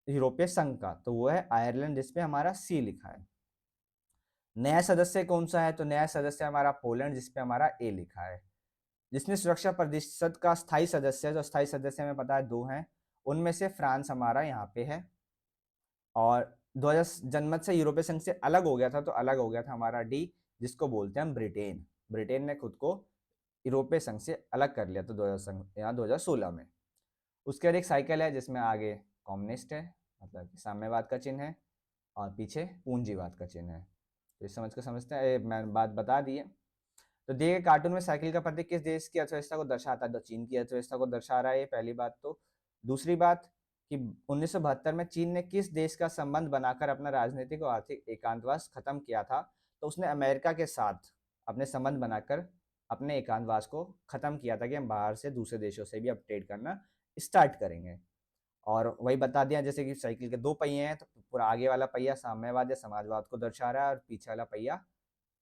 Speaker 1: यूरोपीय संघ का। तो वो है आयरलैंड, जिसपे हमारा सी लिखा है। नया सदस्य कौन सा है? तो नया सदस्य हमारा पोलैंड, जिसपे हमारा ए लिखा है। जिसने सुरक्षा परिषद का स्थायी सदस्य है, जो स्थायी सदस्य हमें पता है दो हैं, उनमें से फ्रांस हमारा यहाँ पे है। और 2000 जनमत से यूरोपीय संघ से अलग हो गया था, तो अलग हो गया था हमारा डी, जिसको बोलते हैं हम ब्रिटेन। ब्रिटेन ने खुद को यूरोपीय संघ से अलग कर लिया था 2016 में। उसके बाद एक साइकिल है जिसमें आगे कम्युनिस्ट है, मतलब कि साम्यवाद का चिन्ह है, और पीछे पूंजीवाद का चिन्ह है। तो इस समझ को समझते हैं, मैं बात बता दी है। तो दिए गए कार्टून में साइकिल का प्रतीक किस देश की अर्थव्यवस्था को दर्शाता है? तो चीन की अर्थव्यवस्था को दर्शा रहा है, ये पहली बात। तो दूसरी बात कि 1972 में चीन ने किस देश का संबंध बनाकर अपना राजनीतिक और आर्थिक एकांतवास खत्म किया था? तो उसने अमेरिका के साथ अपने संबंध बनाकर अपने एकांतवास को खत्म किया था कि हम बाहर से दूसरे देशों से भी अपडेट करना स्टार्ट करेंगे। और वही बता दिया, जैसे कि साइकिल के दो पहिए हैं, तो पूरा आगे वाला पहिया साम्यवाद या समाजवाद को दर्शा रहा है, और पीछे वाला पहिया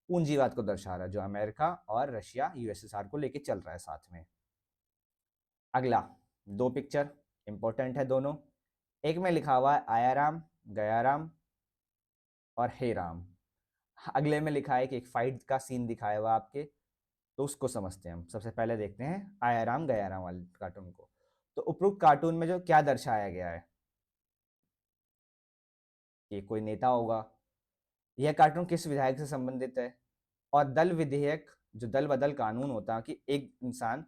Speaker 1: पूंजीवाद को दर्शा रहा है, जो अमेरिका और रशिया यूएसएसआर को लेके चल रहा है साथ में। अगला, दो पिक्चर इंपॉर्टेंट है दोनों। एक में लिखा हुआ है आयाराम, गयाराम और हे राम। अगले में लिखा है कि एक फाइट का सीन दिखाया हुआ आपके, तो उसको समझते हैं हम। सबसे पहले देखते हैं आयाराम गयाराम वाले कार्टून को। तो उपरोक्त कार्टून में जो क्या दर्शाया गया है, ये कोई नेता होगा। यह कार्टून किस विधायक से संबंधित है? और दल विधेयक, जो दल बदल कानून होता है कि एक इंसान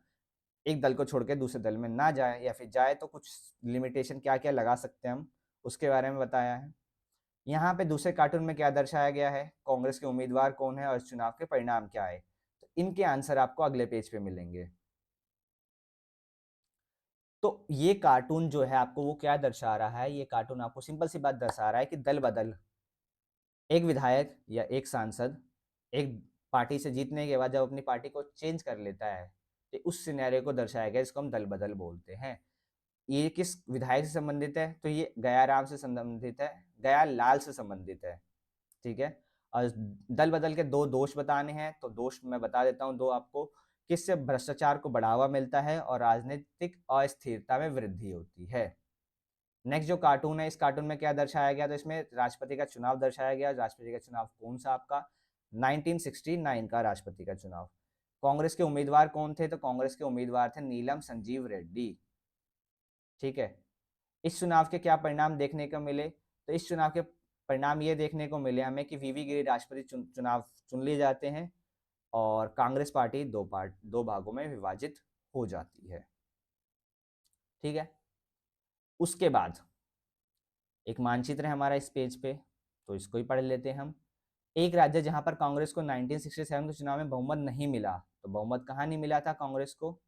Speaker 1: एक दल को छोड़ के दूसरे दल में ना जाए, या फिर जाए तो कुछ लिमिटेशन क्या क्या लगा सकते हैं हम, उसके बारे में बताया है। यहाँ पे दूसरे कार्टून में क्या दर्शाया गया है, कांग्रेस के उम्मीदवार कौन है और इस चुनाव के परिणाम क्या है। तो इनके आंसर आपको अगले पेज पे मिलेंगे। तो ये कार्टून जो है आपको वो क्या दर्शा रहा है, ये कार्टून आपको सिंपल सी बात दर्शा रहा है कि दल बदल, एक विधायक या एक सांसद एक पार्टी से जीतने के बाद जब अपनी पार्टी को चेंज कर लेता है, तो उस सिनेरियो को दर्शाया गया, इसको हम दल बदल बोलते हैं। ये किस विधायक से संबंधित है, तो ये गया राम से संबंधित है, गया लाल से संबंधित है। ठीक है। और दल बदल के दो दोष बताने हैं, तो दोष मैं बता देता हूँ दो आपको। किससे भ्रष्टाचार को बढ़ावा मिलता है और राजनीतिक अस्थिरता में वृद्धि होती है। नेक्स्ट जो कार्टून है, इस कार्टून में क्या दर्शाया गया, तो इसमें राष्ट्रपति का चुनाव दर्शाया गया। राष्ट्रपति का चुनाव कौन सा आपका, 1969 का राष्ट्रपति का चुनाव। कांग्रेस के उम्मीदवार कौन थे, तो कांग्रेस के उम्मीदवार थे नीलम संजीव रेड्डी। ठीक है। इस चुनाव के क्या परिणाम देखने को मिले, तो इस चुनाव के परिणाम ये देखने को मिले हमें कि वीवी गिरी राष्ट्रपति चुनाव चुन लिए जाते हैं और कांग्रेस पार्टी दो भागों में विभाजित हो जाती है। ठीक है। उसके बाद एक मानचित्र है हमारा इस पेज पे, तो इसको ही पढ़ लेते हैं हम। एक राज्य जहां पर कांग्रेस को 1967 के चुनाव में बहुमत नहीं मिला, तो बहुमत कहां नहीं मिला था कांग्रेस को,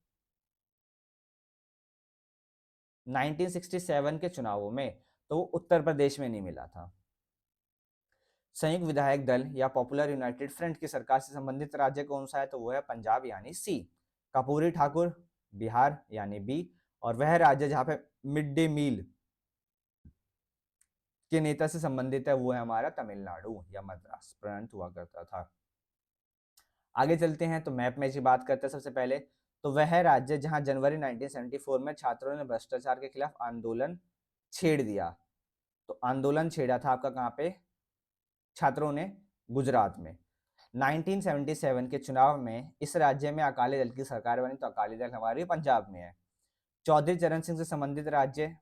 Speaker 1: 1967 के चुनावों में, तो उत्तर प्रदेश में नहीं मिला था। संयुक्त विधायक दल या पॉपुलर यूनाइटेड फ्रंट की सरकार से संबंधित राज्य कौन सा है, तो वो है पंजाब यानी सी। कपूरी ठाकुर बिहार यानी बी। और वह राज्य जहां पे मिड डे मील के नेता से संबंधित है वो है हमारा तमिलनाडु या मद्रास प्रांत हुआ करता था। आगे चलते हैं तो मैप में जी बात करते हैं सबसे पहले। तो वह राज्य जहां जनवरी 1974 में छात्रों ने भ्रष्टाचार के खिलाफ आंदोलन छेड़ दिया, तो आंदोलन छेड़ा था आपका कहां पे, छात्रों ने गुजरात में। 1977 के चुनाव में इस राज्य में अकाली दल की सरकार बनी, तो अकाली दल हमारी पंजाब में है। चौधरी चरण सिंह से संबंधित राज्य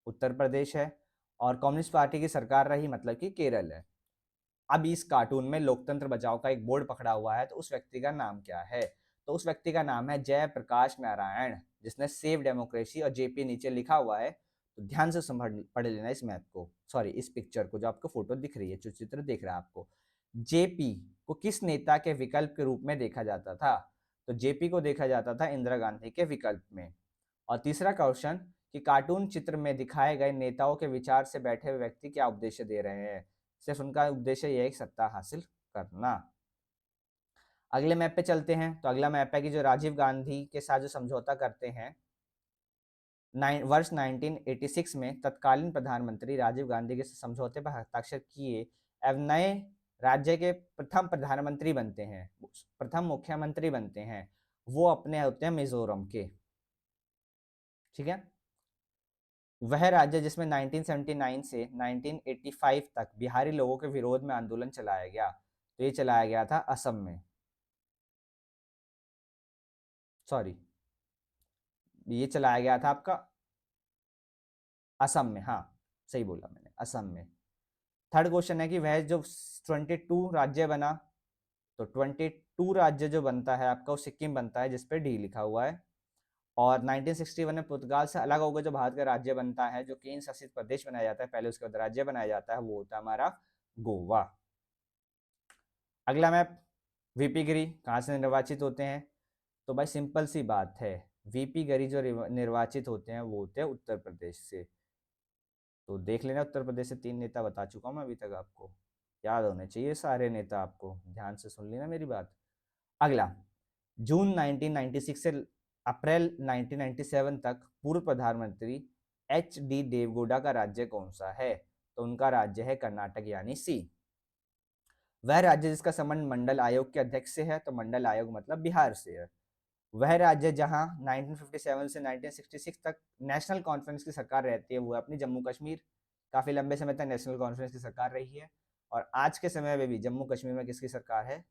Speaker 1: उत्तर प्रदेश है और कम्युनिस्ट पार्टी की सरकार रही, मतलब कि केरल है। अब इस कार्टून में लोकतंत्र बचाओ का एक बोर्ड पकड़ा हुआ है, तो उस व्यक्ति का नाम क्या है, तो उस व्यक्ति का नाम है जयप्रकाश नारायण, जिसने सेव डेमोक्रेसी और जेपी नीचे लिखा हुआ है। तो ध्यान से पढ़ लेना इस मैप को, सॉरी इस पिक्चर को, जो आपको फोटो दिख रही है, जो चित्र दिख रहा है आपको। जेपी को किस नेता के विकल्प के रूप में देखा जाता था, तो जेपी को देखा जाता था इंदिरा गांधी के विकल्प में। और तीसरा क्वेश्चन कि कार्टून चित्र में दिखाए गए नेताओं के विचार से बैठे हुए व्यक्ति क्या उपदेश दे रहे हैं, सिर्फ उनका उद्देश्य यह है सत्ता हासिल करना। अगले मैप पे चलते हैं, तो अगला मैप है कि जो राजीव गांधी के साथ जो समझौता करते हैं वर्ष 1986 में तत्कालीन प्रधानमंत्री राजीव गांधी के समझौते पर हस्ताक्षर किए एवं नए राज्य के प्रथम प्रधानमंत्री बनते हैं, प्रथम मुख्यमंत्री बनते हैं, वो अपने होते हैं मिजोरम के। ठीक है। वह राज्य जिसमें 1979 से 1985 तक बिहारी लोगों के विरोध में आंदोलन चलाया गया, तो ये चलाया गया था असम में, सॉरी ये चलाया गया था आपका असम में, हाँ सही बोला मैंने, असम में। थर्ड क्वेश्चन है कि वह जो 22 राज्य बना, तो 22 राज्य जो बनता है आपका वो सिक्किम बनता है, जिसपे डी लिखा हुआ है। और 1961 में पुर्तगाल से अलग होकर जो भारत का राज्य बनता है, जो केंद्र शासित प्रदेश बनाया जाता है, पहले उसके बाद राज्य बनाया जाता है, वो होता है हमारा गोवा। अगला मैप, वीपी गिरी कहाँ से निर्वाचित होते हैं, तो भाई सिंपल सी बात है, वीपी गिरी जो निर्वाचित होते हैं वो होते हैं उत्तर प्रदेश से। तो देख लेना, उत्तर प्रदेश से 3 नेता बता चुका हूँ मैं अभी तक, आपको याद होने चाहिए सारे नेता, आपको ध्यान से सुन लेना मेरी बात। अगला, जून 1996 से अप्रैल 1997 तक पूर्व प्रधानमंत्री एच डी देवगौड़ा का राज्य कौन सा है, तो उनका राज्य है कर्नाटक यानी सी। वह राज्य जिसका संबंध मंडल आयोग के अध्यक्ष से है, तो मंडल आयोग मतलब बिहार से है। वह राज्य जहां 1957 से 1966 तक नेशनल कॉन्फ्रेंस की सरकार रहती है, वो है अपनी जम्मू कश्मीर। काफी लंबे समय तक नेशनल कॉन्फ्रेंस की सरकार रही है। और आज के समय में भी जम्मू कश्मीर में किसकी सरकार है,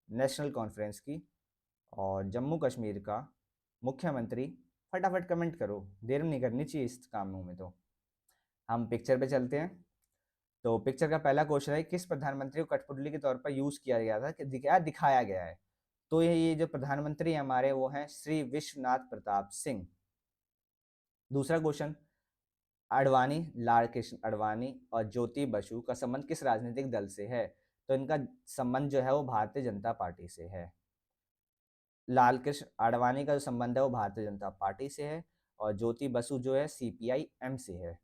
Speaker 1: नेशनल कॉन्फ्रेंस की। और जम्मू कश्मीर का मुख्यमंत्री, फटाफट कमेंट करो, देर नहीं करनी चाहिए इस कामों में। तो हम पिक्चर पे चलते हैं। तो पिक्चर का पहला क्वेश्चन है, किस प्रधानमंत्री को कठपुतली के तौर पर यूज किया गया था, कि दिखाया गया है, तो ये जो प्रधानमंत्री हमारे वो हैं श्री विश्वनाथ प्रताप सिंह। दूसरा क्वेश्चन, आडवाणी, लाल कृष्ण आडवाणी और ज्योति बसु का संबंध किस राजनीतिक दल से है? तो इनका संबंध जो है वो भारतीय जनता पार्टी से है। लाल कृष्ण आडवाणी का जो संबंध है वो भारतीय जनता पार्टी से है और ज्योति बसु जो है सीपीआई एम से है।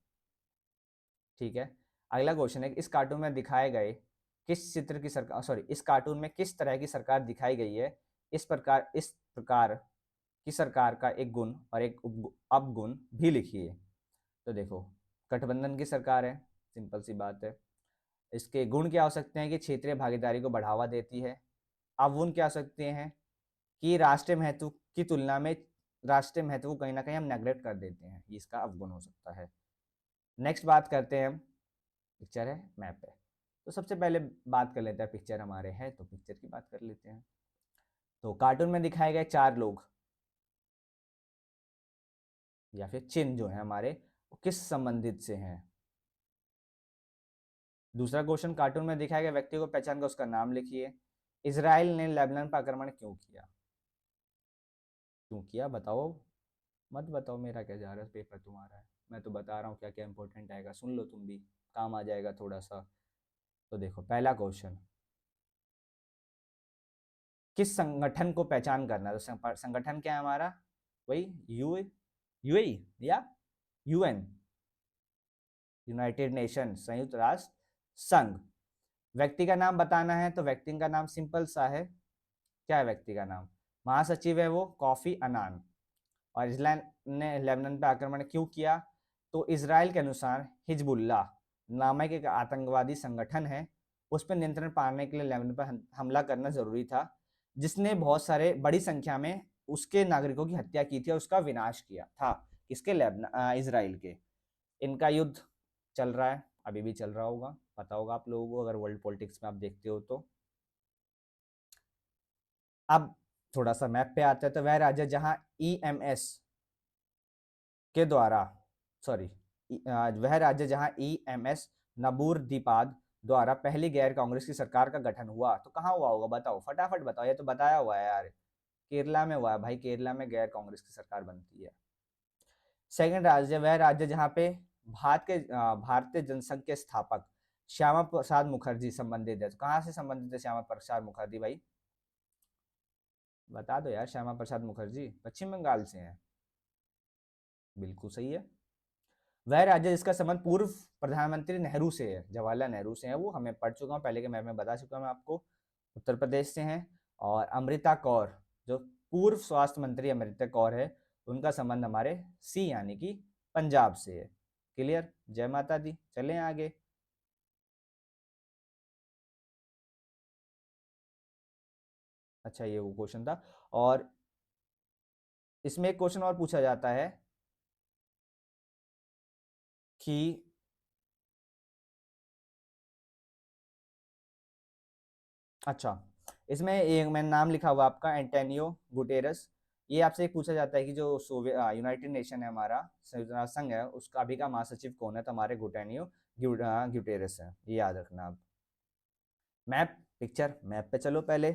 Speaker 1: ठीक है। अगला क्वेश्चन है, इस कार्टून में दिखाए गए किस चित्र की सरकार, सॉरी, इस कार्टून में किस तरह की सरकार दिखाई गई है? इस प्रकार की सरकार का एक गुण और एक अपगुण भी लिखिए। तो देखो, गठबंधन की सरकार है, सिंपल सी बात है। इसके गुण क्या हो सकते हैं कि क्षेत्रीय भागीदारी को बढ़ावा देती है। अवगुण क्या हो सकते हैं कि राष्ट्रीय महत्व की तुलना में राष्ट्रीय महत्व को कहीं ना कहीं हम नेग्लेक्ट कर देते हैं, ये इसका अवगुण हो सकता है। नेक्स्ट बात करते हैं हम, पिक्चर है, मैप है। तो सबसे पहले बात कर लेते हैं, पिक्चर हमारे हैं तो पिक्चर की बात कर लेते हैं। तो कार्टून में दिखाए गए 4 लोग या फिर चिन्ह जो है हमारे, वो किस संबंधित से हैं? दूसरा क्वेश्चन, कार्टून में दिखाए गए व्यक्ति को पहचान कर उसका नाम लिखिए। इसराइल ने लेबनान पर आक्रमण क्यों किया? क्यों किया बताओ? मत बताओ, मेरा क्या जा रहा है, पेपर तुम्हारा है। मैं तो बता रहा हूँ क्या क्या इंपॉर्टेंट आएगा, सुन लो तुम भी, काम आ जाएगा थोड़ा सा। तो देखो, पहला क्वेश्चन, किस संगठन को पहचान करना है? तो संगठन क्या है हमारा? वही यूएई या यूएन, यूनाइटेड नेशन, संयुक्त राष्ट्र संघ। व्यक्ति का नाम बताना है तो व्यक्ति का नाम सिंपल सा है। क्या है व्यक्ति का नाम? महासचिव है वो कॉफी अनान। और इसराइल ने लेबनान पर आक्रमण क्यों किया? तो इसराइल के अनुसार हिजबुल्लाह नामक एक आतंकवादी संगठन है, उस पर नियंत्रण पाने के लिए लेबनान पर हमला करना जरूरी था, जिसने बहुत सारे बड़ी संख्या में उसके नागरिकों की हत्या की थी और उसका विनाश किया था। किसके? लेबनान, इसराइल के। इनका युद्ध चल रहा है, अभी भी चल रहा होगा, पता होगा आप लोगों को अगर वर्ल्ड पॉलिटिक्स में आप देखते हो तो। अब थोड़ा सा मैप पे आते हैं, तो वह राज्य जहां ईएमएस के द्वारा, सॉरी, वह राज्य जहां ईएमएस नबूर दीपाद द्वारा पहली गैर कांग्रेस की सरकार का गठन हुआ, तो कहाँ हुआ होगा बताओ, फटाफट बताओ, ये तो बताया हुआ है यार। केरला में हुआ है भाई, केरला में गैर कांग्रेस की सरकार बनती है। सेकंड राज्य, वह राज्य जहां पे भारतीय जनसंघ के स्थापक श्यामा प्रसाद मुखर्जी संबंधित है। तो कहाँ से संबंधित है श्यामा प्रसाद मुखर्जी भाई? बता दो यार, श्यामा प्रसाद मुखर्जी पश्चिम बंगाल से हैं। बिल्कुल सही है। वह राज्य जिसका संबंध पूर्व प्रधानमंत्री नेहरू से है, जवाहरलाल नेहरू से है, वो हमें पढ़ चुका हूँ पहले के मैप में, बता चुका हूँ मैं आपको, उत्तर प्रदेश से हैं। और अमृता कौर, जो पूर्व स्वास्थ्य मंत्री अमृता कौर है, उनका संबंध हमारे सी यानी कि पंजाब से है। क्लियर? जय माता दी। चलें आगे। अच्छा, ये वो क्वेश्चन था। और इसमें एक क्वेश्चन और पूछा जाता है कि, अच्छा, इसमें एक मैंने नाम लिखा हुआ आपका, एंटोनियो गुटेरस। ये आपसे एक पूछा जाता है कि जो यूनाइटेड नेशन है हमारा, संयुक्त राष्ट्र संघ है, उसका अभी का महासचिव कौन है? तो हमारे गुटेरस है, ये याद रखना आप। मैप, पिक्चर मैप पे चलो पहले।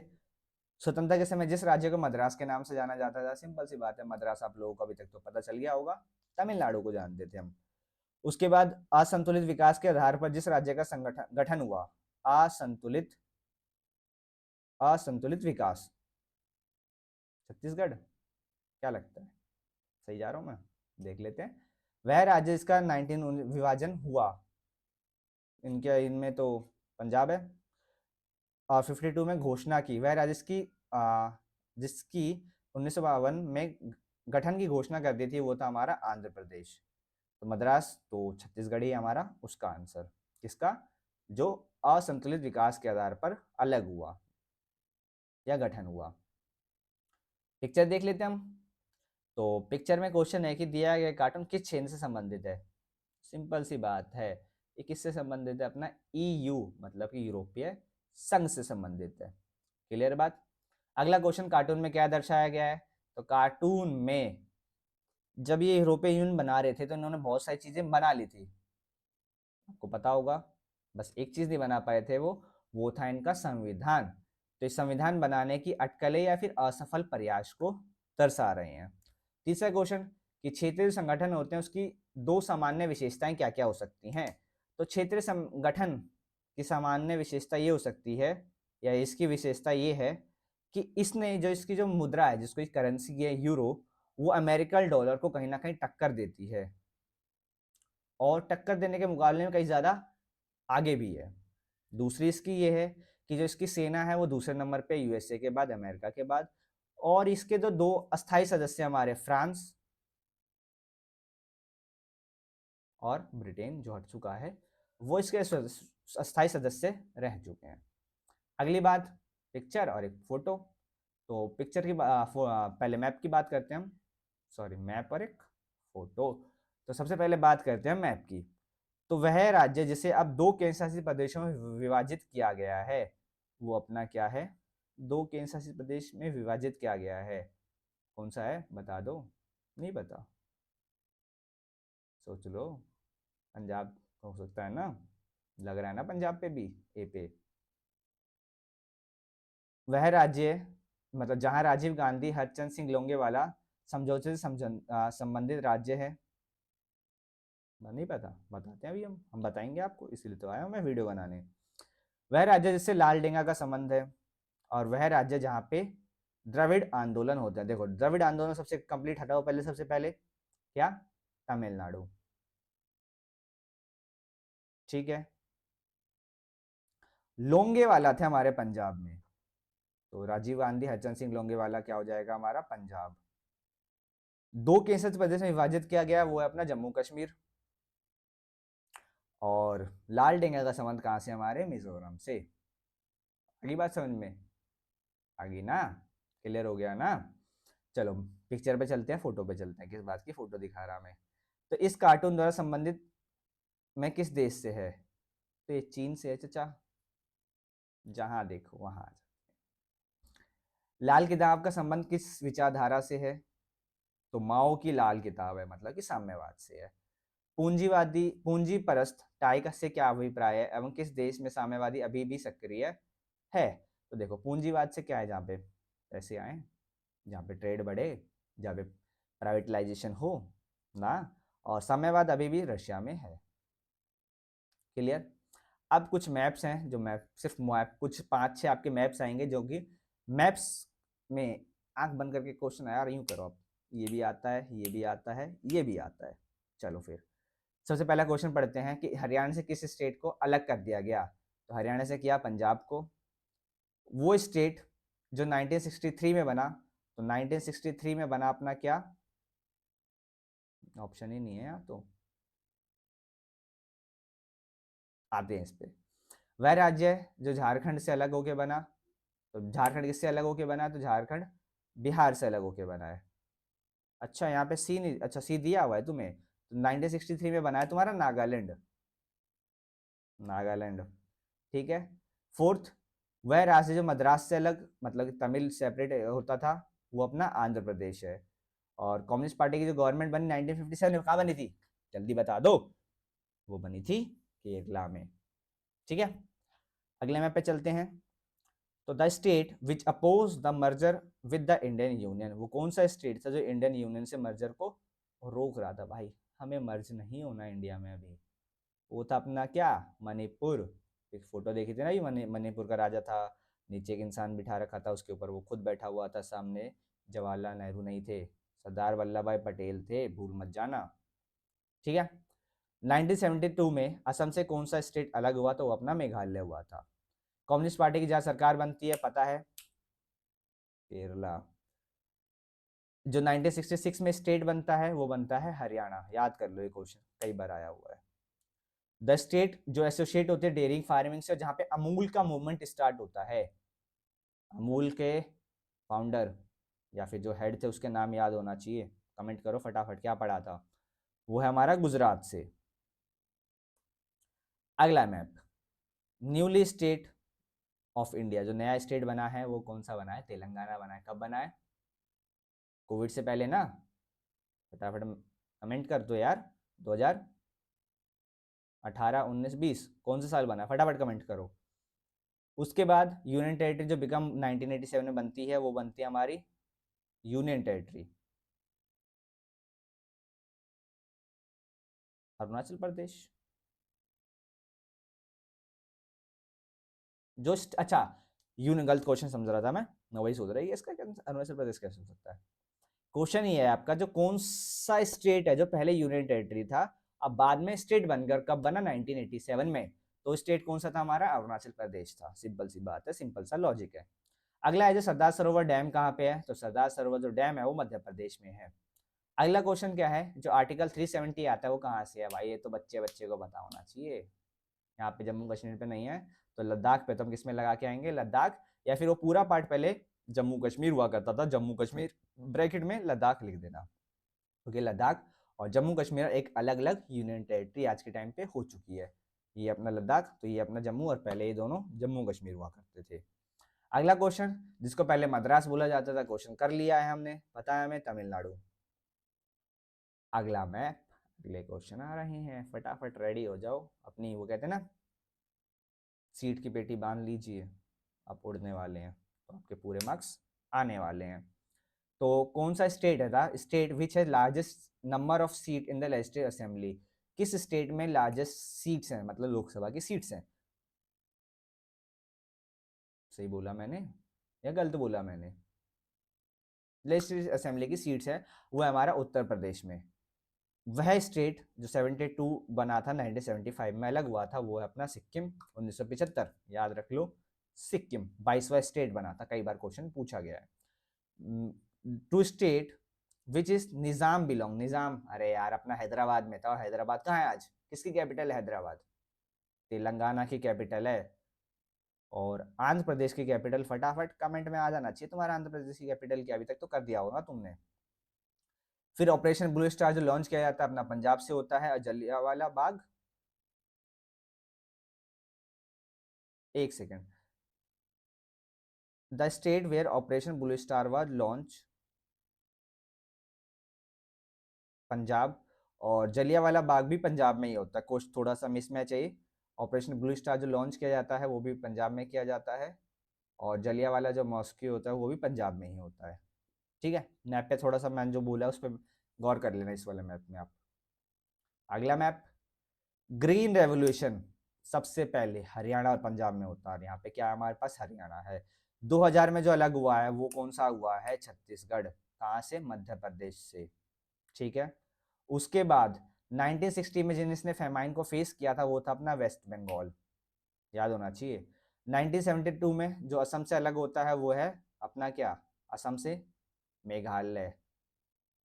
Speaker 1: स्वतंत्रता के समय जिस राज्य को मद्रास के नाम से जाना जाता था, सिंपल सी बात है, मद्रास आप लोगों को अभी तक तो पता चल गया होगा, तमिलनाडु को जानते थे हम। उसके बाद असंतुलित विकास के आधार पर जिस राज्य का संगठन गठन हुआ, असंतुलित असंतुलित विकास, छत्तीसगढ़। क्या लगता है, सही जा रहा हूं मैं? देख लेते हैं। वह राज्य जिसका 19 विभाजन हुआ, इनके इनमें तो पंजाब है। और 52 में घोषणा की, वह राज्य जिसकी 1952 में गठन की घोषणा कर दी थी, वो था हमारा आंध्र प्रदेश। तो मद्रास तो छत्तीसगढ़ ही हमारा उसका आंसर। किसका? जो असंतुलित विकास के आधार पर अलग हुआ या गठन हुआ। पिक्चर देख लेते हैं हम। तो पिक्चर में क्वेश्चन है कि दिया गया कार्टून किस क्षेत्र से संबंधित है? सिंपल सी बात है, ये किससे संबंधित है? अपना ईयू मतलब कि यूरोपीय संघ से संबंधित है। क्लियर बात? अगला क्वेश्चन, कार्टून में क्या दर्शाया गया है? तो कार्टून में जब ये यूरोपीय यूनियन बना रहे थे तो इन्होंने बहुत सारी चीजें बना ली थी, आपको पता होगा। बस एक चीज नहीं बना पाए थे, वो था इनका संविधान। तो इस संविधान बनाने की अटकलें या फिर असफल प्रयास को दर्शा रहे हैं। तीसरा क्वेश्चन, कि क्षेत्रीय संगठन होते हैं उसकी दो सामान्य विशेषताएं क्या क्या हो सकती हैं? तो क्षेत्रीय संगठन की सामान्य विशेषता ये हो सकती है, या इसकी विशेषता ये है कि इसने जो इसकी जो मुद्रा है, जिसको करेंसी है यूरो, वो अमेरिकन डॉलर को कहीं ना कहीं टक्कर देती है, और टक्कर देने के मुकाबले में कहीं ज्यादा आगे भी है। दूसरी इसकी ये है कि जो इसकी सेना है वो दूसरे नंबर पे यूएसए के बाद, अमेरिका के बाद, और इसके जो दो अस्थायी सदस्य हमारे फ्रांस और ब्रिटेन जो हट चुका है, वो इसके अस्थायी सदस्य रह चुके हैं। अगली बात, पिक्चर और एक फोटो। तो पिक्चर की पहले मैप की बात करते हैं हम, सॉरी मैप और एक फोटो। तो सबसे पहले बात करते हैं मैप की। तो वह राज्य जिसे अब दो केंद्र शासित प्रदेशों में विभाजित किया गया है, वो अपना क्या है? दो केंद्र शासित प्रदेश में विभाजित किया गया है। कौन सा है बता दो। नहीं पता? सोच लो। पंजाब हो सकता है ना? लग रहा है ना पंजाब पे भी, ए पे। वह राज्य, मतलब जहां राजीव गांधी हरचंद सिंह लोंगेवाला समझौते से संबंधित राज्य है। नहीं पता? बताते हैं अभी हम बताएंगे आपको, इसीलिए तो आया हूं मैं वीडियो बनाने। वह राज्य जिससे लाल डेंगा का संबंध है, और वह राज्य जहाँ पे द्रविड़ आंदोलन होता है। देखो द्रविड़ आंदोलन सबसे कंप्लीट हटाओ पहले, सबसे पहले क्या? तमिलनाडु। ठीक है। लोंगेवाला थे हमारे पंजाब में, तो राजीव गांधी हरचंद सिंह लोंगेवाला क्या हो जाएगा हमारा? पंजाब। दो केंद्र प्रदेश में विभाजित किया गया, वो है अपना जम्मू कश्मीर। और लाल डेंगा का संबंध कहां से? हमारे मिजोरम से। अगली बात समझ में आ गई ना? क्लियर हो गया ना? चलो पिक्चर पे चलते हैं, फोटो पे चलते हैं। किस बात की फोटो दिखा रहा मैं? तो इस कार्टून द्वारा संबंधित में किस देश से है? तो ये चीन से है चचा, जहां देखो वहां। लाल किताब का संबंध किस विचारधारा से है? तो माओ की लाल किताब है, मतलब कि साम्यवाद से है। पूंजीवादी पूंजी परस्त टाई का से क्या अभिप्राय है, एवं किस देश में साम्यवादी अभी भी सक्रिय है? तो देखो पूंजीवाद से क्या है? जहाँ पे पैसे आए, जहाँ पे ट्रेड बढ़े, जहाँ पे प्राइवेटलाइजेशन हो ना। और साम्यवाद अभी भी रशिया में है। क्लियर? अब कुछ मैप्स हैं, जो मैप सिर्फ मैप कुछ पांच छह आपके मैप्स आएंगे, जो कि मैप्स में आंख बंद करके क्वेश्चन आया, यूं करो आप। ये भी आता है, ये भी आता है, ये भी आता है। चलो फिर सबसे पहला क्वेश्चन पढ़ते हैं कि हरियाणा से किस स्टेट को अलग कर दिया गया? तो हरियाणा से किया पंजाब को। वो स्टेट जो 1963 में बना, तो 1963 में बना अपना क्या? ऑप्शन ही नहीं है यहाँ तो। आते हैं इस पे। वह राज्य है जो झारखंड से अलग होके बना। तो झारखंड किससे अलग होके बना? तो झारखंड बिहार से अलग होके बना है। अच्छा यहाँ पे सी नहीं, अच्छा सी दिया हुआ है तुम्हें। तो 1963 में बना है तुम्हारा नागालैंड। नागालैंड। ठीक है। फोर्थ, वह राज्य जो मद्रास से अलग, मतलब कि तमिल सेपरेट होता था, वो अपना आंध्र प्रदेश है। और कम्युनिस्ट पार्टी की जो गवर्नमेंट बनी 1957 में, कहाँ बनी थी? जल्दी बता दो। वो बनी थी केरला में। ठीक है। अगले मैप पे चलते हैं। तो the state which oppose the merger with the Indian union, वो कौन सा स्टेट था जो इंडियन यूनियन से मर्जर को रोक रहा था? भाई हमें मर्ज नहीं होना इंडिया में अभी। वो था अपना क्या? मणिपुर। एक फोटो देखी थी ना, ये मणिपुर का राजा था, नीचे एक इंसान बिठा रखा था, उसके ऊपर वो खुद बैठा हुआ था, सामने जवाहरलाल नेहरू नहीं थे, सरदार वल्लभ भाई पटेल थे, भूल मत जाना। ठीक है। 1972 में असम से कौन सा स्टेट अलग हुआ? तो वो अपना मेघालय हुआ था। कम्युनिस्ट पार्टी की जहाँ सरकार बनती है पता है? केरला। जो 1966 में स्टेट बनता है वो बनता है हरियाणा। याद कर लो, ये क्वेश्चन कई बार आया हुआ है। द स्टेट जो एसोसिएट होते हैं डेयरी फार्मिंग से, जहां पे अमूल का मूवमेंट स्टार्ट होता है, अमूल के फाउंडर या फिर जो हेड थे उसके नाम याद होना चाहिए। कमेंट करो फटाफट, क्या पढ़ा था? वो है हमारा गुजरात से। अगला map, newly state of India, जो नया स्टेट बना है वो कौन सा बना है? तेलंगाना बना है। कब बना है? कोविड से पहले ना? फटाफट कमेंट कर दो यार। 2018, 19, 20 कौन सा साल बना? फटाफट कमेंट करो। उसके बाद यूनियन टेरिटरी जो बिकम 1987 में बनती है, वो बनती है हमारी यूनियन टेरिटरी। अरुणाचल प्रदेश। जो अच्छा, गलत क्वेश्चन समझ रहा था मैं वही सोच रहा है इसका अरुणाचल प्रदेश कैसे हो सकता है। क्वेश्चन ये है आपका, जो कौन सा स्टेट है जो पहले यूनियन टेरिटरी था, अब बाद में स्टेट बनकर कब बना, 1987 में। तो स्टेट कौन सा था हमारा, अरुणाचल प्रदेश था। सिंपल सी बात है, सिंपल सा लॉजिक है। अगला है जो सरदार सरोवर डैम कहाँ पे है, तो सरदार सरोवर जो डैम है वो मध्य प्रदेश में है। अगला क्वेश्चन क्या है, जो आर्टिकल 370 आता है वो कहाँ से है भाई, ये तो बच्चे बच्चे को पता होना चाहिए। यहाँ पे जम्मू कश्मीर पे नहीं है, तो लद्दाख पे तो हम किस में लगा के आएंगे, लद्दाख, या फिर वो पूरा पार्ट पहले जम्मू कश्मीर हुआ करता था, जम्मू कश्मीर ब्रैकेट में लद्दाख लिख देना, क्योंकि लद्दाख और जम्मू कश्मीर एक अलग अलग यूनियन टेरिटरी आज के टाइम पे हो चुकी है। ये अपना लद्दाख तो ये अपना जम्मू, और पहले ये दोनों जम्मू कश्मीर हुआ करते थे। अगला क्वेश्चन, जिसको पहले मद्रास बोला जाता था, क्वेश्चन कर लिया है हमने, पता है हमें, तमिलनाडु। अगला मैप, अगले क्वेश्चन आ रहे हैं, फटाफट रेडी हो जाओ, अपनी वो कहते हैं ना, सीट की पेटी बांध लीजिए, आप उड़ने वाले हैं, तो आपके पूरे मार्क्स आने वाले हैं। तो कौन सा स्टेट है था, स्टेट विच है largest number of seat in the legislative assembly, किस स्टेट में लार्जेस्ट सीट्स हैं, मतलब लोकसभा की सीट्स हैं। सही बोला मैंने या गलत बोला मैंने, लेजिस्लेटिव असेंबली की सीट्स है वो है हमारा उत्तर प्रदेश में। वह स्टेट जो 72 बना था 1975 में, अलग हुआ था, वो है अपना सिक्किम 1975, याद रख लो, सिक्किम 22वां स्टेट बना था, कई बार क्वेश्चन पूछा गया है। To state which is Nizam belong, Nizam, अरे यार अपना हैदराबाद में था, और हैदराबाद कहाँ है आज, किसकी कैपिटल है हैदराबाद, तेलंगाना की कैपिटल है। और आंध्र प्रदेश की कैपिटल, फटाफट कमेंट में आ जाना चाहिए तुम्हारा आंध्र प्रदेश की कैपिटल क्या, अभी तक तो कर दिया होगा तुमने। फिर ऑपरेशन ब्लू स्टार जो लॉन्च किया जाता है अपना पंजाब से होता है, और जलियांवाला बाग, एक second, the state where Operation Blue Star was launch, Punjab, और जलियांवाला बाग भी पंजाब में ही होता है, कुछ थोड़ा सा मिसमैच है। ऑपरेशन ब्लू स्टार जो लॉन्च किया जाता है वो भी पंजाब में किया जाता है, और जलियांवाला जो मॉस्क्यू होता है वो भी पंजाब में ही होता है। ठीक है, मैप पे थोड़ा सा मैंने जो बोला उस पर गौर कर लेना इस वाले मैप में आप। अगला मैप, ग्रीन रेवोल्यूशन सबसे पहले हरियाणा और पंजाब में होता है, यहाँ पे क्या है हमारे पास, हरियाणा है। 2000 में जो अलग हुआ है वो कौन सा हुआ है, छत्तीसगढ़, कहाँ से, मध्य प्रदेश से। ठीक है, उसके बाद 1960 में जिसने फेमाइन को फेस किया था वो था अपना वेस्ट बंगाल, याद होना चाहिए। 1972 में जो असम से अलग होता है वो है अपना क्या, असम से मेघालय।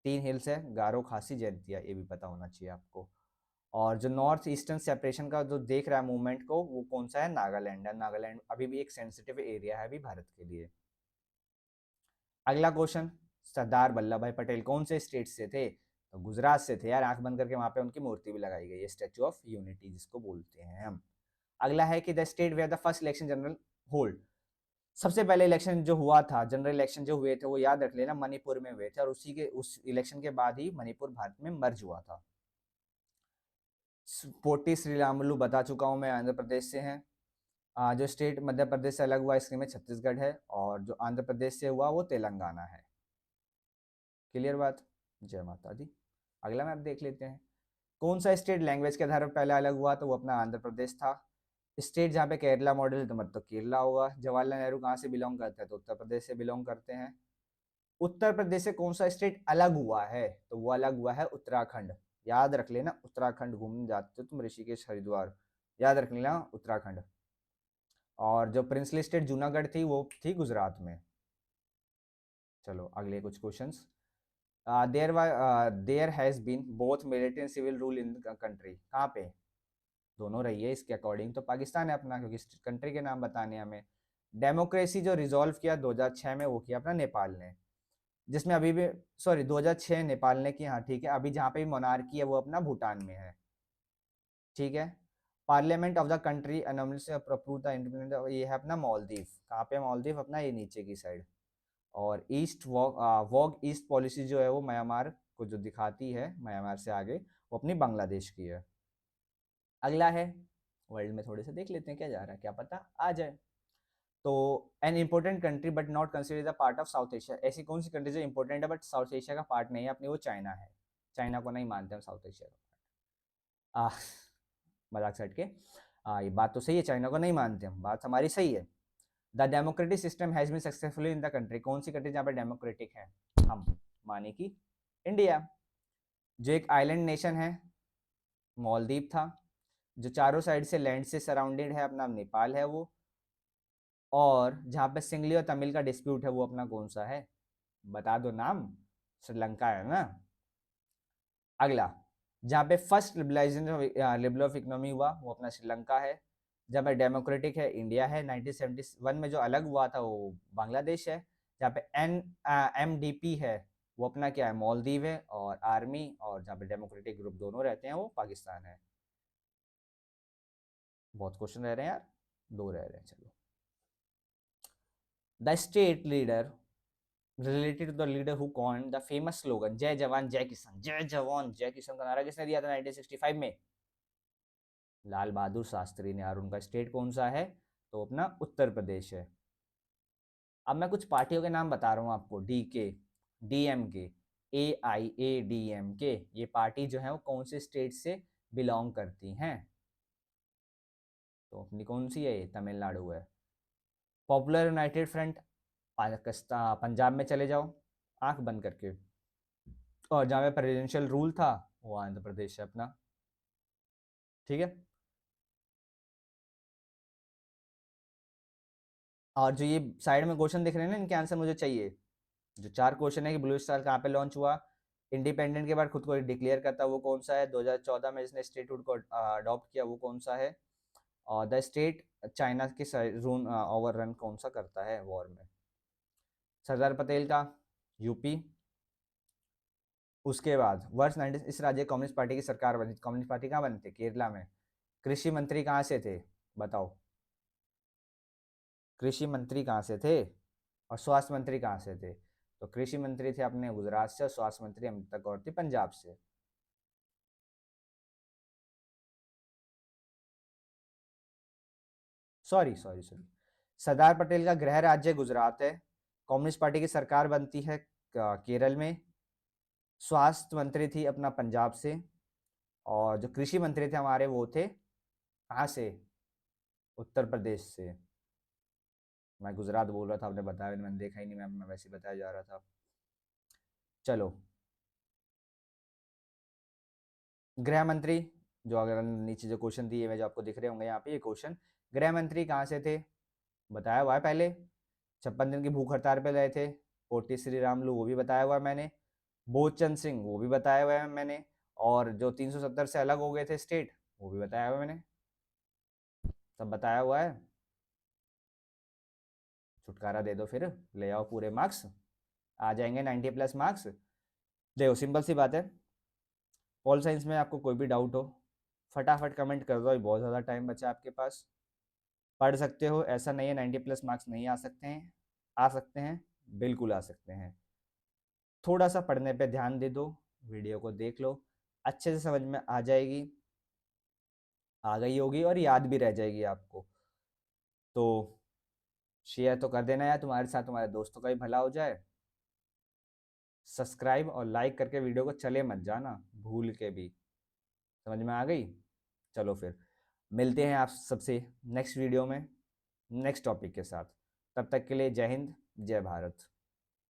Speaker 1: 3 हिल्स है, गारो, खासी, जैंतिया, ये भी पता होना चाहिए आपको। और जो नॉर्थ ईस्टर्न सेपरेशन का जो देख रहा है मूवमेंट को, वो कौन सा है, नागालैंड है। नागालैंड अभी भी एक सेंसिटिव एरिया है अभी भारत के लिए। अगला क्वेश्चन, सरदार वल्लभ भाई पटेल कौन से स्टेट से थे, तो गुजरात से थे यार, आंख बंद करके, वहां पे उनकी मूर्ति भी लगाई गई है, स्टैचू ऑफ यूनिटी जिसको बोलते हैं हम। अगला है कि the state where the first election general hold, सबसे पहले इलेक्शन जो हुआ था, जनरल इलेक्शन जो हुए थे वो याद रख लेना, मणिपुर में हुए थे, और उसी के उस इलेक्शन के बाद ही मणिपुर भारत में मर्ज हुआ था। पोटी श्रीरामुलु बता चुका हूँ मैं, आंध्र प्रदेश से हैं। जो स्टेट मध्य प्रदेश से अलग हुआ इसके में छत्तीसगढ़ है, और जो आंध्र प्रदेश से हुआ वो तेलंगाना है। क्लियर बात, जय माता दी। अगला मैप देख लेते हैं, कौन सा स्टेट लैंग्वेज के आधार पर पहले अलग हुआ, तो वो अपना आंध्र प्रदेश था। स्टेट जहाँ पे केरला मॉडल है तो मतलब केरला होगा। जवाहरलाल नेहरू कहाँ से बिलोंग करते हैं, तो उत्तर प्रदेश से बिलोंग करते हैं। उत्तर प्रदेश से कौन सा स्टेट अलग हुआ है, तो वो अलग हुआ है उत्तराखंड, याद रख लेना, उत्तराखंड घूमने जाते हो तुम ऋषिकेश हरिद्वार, याद रख लेना उत्तराखंड। और जो प्रिंसली स्टेट जूनागढ़ थी वो थी गुजरात में। चलो अगले कुछ questions, there has been both military and civil rule in country, कहाँ पे, दोनों रही है, इसके अकॉर्डिंग तो पाकिस्तान है अपना, क्योंकि कंट्री के नाम बताने हमें। डेमोक्रेसी जो रिजॉल्व किया 2006 में वो किया अपना नेपाल ने, जिसमें अभी भी, सॉरी 2006 नेपाल ने की, हाँ ठीक है, अभी जहाँ पे भी मोनार्की है वो अपना भूटान में है। ठीक है, parliament of the country anomaly से अप्रूव द इंडिपेंडेंट, ये है अपना मालदीव, कहाँ पे मालदीव, अपना ये नीचे की साइड। और east walk walk east policy जो है वो म्यांमार को जो दिखाती है, म्यांमार से आगे, वो अपनी बांग्लादेश की है। अगला है, वर्ल्ड में थोड़े से देख लेते हैं क्या जा रहा है, क्या पता आ जाए। तो an important country but not consider the part of south Asia, ऐसी कौन सी कंट्री जो इंपॉर्टेंट है बट साउथ एशिया का पार्ट नहीं है अपनी, वो चाइना है। चाइना को नहीं मानते हम साउथ एशिया का। आ, मजाक साइड के, ये बात तो सही है, चाइना को नहीं मानते हम, बात हमारी सही है। The democratic system has been successful in the country, कौन सी कंट्री जहाँ पे डेमोक्रेटिक है? हम, माने कि इंडिया। जो एक आइलैंड नेशन है, मालदीव था। जो चारों साइड से लैंड से सराउंडेड है, अपना नेपाल है वो। और जहाँ पे सिंगली और तमिल का डिस्प्यूट है, वो अपना कौन सा है? बता दो नाम। श्रीलंका है ना। अगला, जहाँ पे first liberalization liberal of economy हुआ, वो अपना श्रीलंका है। जहाँ पे डेमोक्रेटिक है, इंडिया है। 1971 में जो अलग हुआ था, वो बांग्लादेश है। जहाँ पे NMDP है, वो अपना क्या है? मालदीव है। और आर्मी और जहाँ पे डेमोक्रेटिक ग्रुप दोनों रहते हैं, वो पाकिस्तान है। बहुत क्वेश्चन रह रहे हैं यार, दो रह रहे हैं, चलो। The state leader related to the leader who coined the famous slogan जय जवान जय किसान, जय जवान जय किसान का नारा किसने दिया था 1965 में? लाल बहादुर शास्त्री ने। और उनका स्टेट कौन सा है? तो अपना उत्तर प्रदेश है। अब मैं कुछ पार्टियों के नाम बता रहा हूँ आपको। DK, DMK, AIADMK, ये पार्टी जो है वो कौन से स्टेट से बिलोंग करती हैं? तो अपनी कौन सी है? ये तमिलनाडु है। Popular United front, Pakistan, Punjab में चले जाओ आंख बंद करके। और जहाँ पे प्रेसिडेंशियल रूल था, वो आंध्र प्रदेश है अपना। ठीक है। और जो ये साइड में क्वेश्चन दिख रहे हैं ना, इनके आंसर मुझे चाहिए। जो चार क्वेश्चन है कि ब्लू स्टार कहाँ पे लॉन्च हुआ, इंडिपेंडेंट के बाद खुद को डिक्लेयर करता वो कौन सा है, 2014 में इसने स्टेटहुड को अडॉप्ट किया वो कौन सा है, और द स्टेट चाइना के रूल ओवर रन कौन सा करता है वॉर में? सरदार पटेल का यूपी। उसके बाद वर्ष 19 इस राज्य कम्युनिस्ट पार्टी की सरकार बनी। कम्युनिस्ट पार्टी कहाँ बनी थी? केरला में। कृषि मंत्री कहाँ से थे? बताओ। कृषि मंत्री कहाँ से थे? और स्वास्थ्य मंत्री कहाँ से थे? तो कृषि मंत्री थे अपने गुजरात से, और स्वास्थ्य मंत्री अमृता कौर थी पंजाब से। Sorry sorry sorry, Sardar Patel का गृह राज्य गुजरात है। कम्युनिस्ट पार्टी की सरकार बनती है केरल में। स्वास्थ्य मंत्री थी अपना पंजाब से। और जो कृषि मंत्री थे हमारे, वो थे कहाँ से? उत्तर प्रदेश से। मैं गुजरात बोल रहा था, आपने बताया, मैंने देखा ही नहीं, मैं वैसे ही बताया जा रहा था। चलो, गृह मंत्री, जो अगर नीचे जो क्वेश्चन दिए हुए जो आपको दिख रहे होंगे यहाँ पे, ये क्वेश्चन, गृह मंत्री कहाँ से थे? बताया हुआ है पहले। 56 दिन की भूख हड़ताल पे गए थे। पोटी श्री रामलू, वो भी बताया हुआ है मैंने। बोधचंद सिंह, वो भी बताया हुआ है मैंने। और जो 370 से अलग हो गए थे स्टेट, वो भी बताया हुआ है मैंने। सब बताया हुआ है। छुटकारा दे दो फिर, ले आओ पूरे मार्क्स, आ जाएंगे 90+ मार्क्स। देखो सिंपल सी बात है, पॉल साइंस में आपको कोई भी डाउट हो, फटाफट कमेंट कर दो, बहुत ज़्यादा टाइम बचा है आपके पास। पढ़ सकते हो, ऐसा नहीं है 90+ मार्क्स नहीं आ सकते हैं, आ सकते हैं, बिल्कुल आ सकते हैं। थोड़ा सा पढ़ने पे ध्यान दे दो, वीडियो को देख लो, अच्छे से समझ में आ जाएगी, आ गई होगी और याद भी रह जाएगी आपको। तो शेयर तो कर देना यार, तुम्हारे साथ तुम्हारे दोस्तों का भी भला हो जाए। सब्सक्राइब और लाइक करके वीडियो को चले मत जाना भूल के भी। समझ में आ गई? चलो फिर मिलते हैं आप सबसे नेक्स्ट वीडियो में, नेक्स्ट टॉपिक के साथ। तब तक के लिए जय हिंद, जय भारत।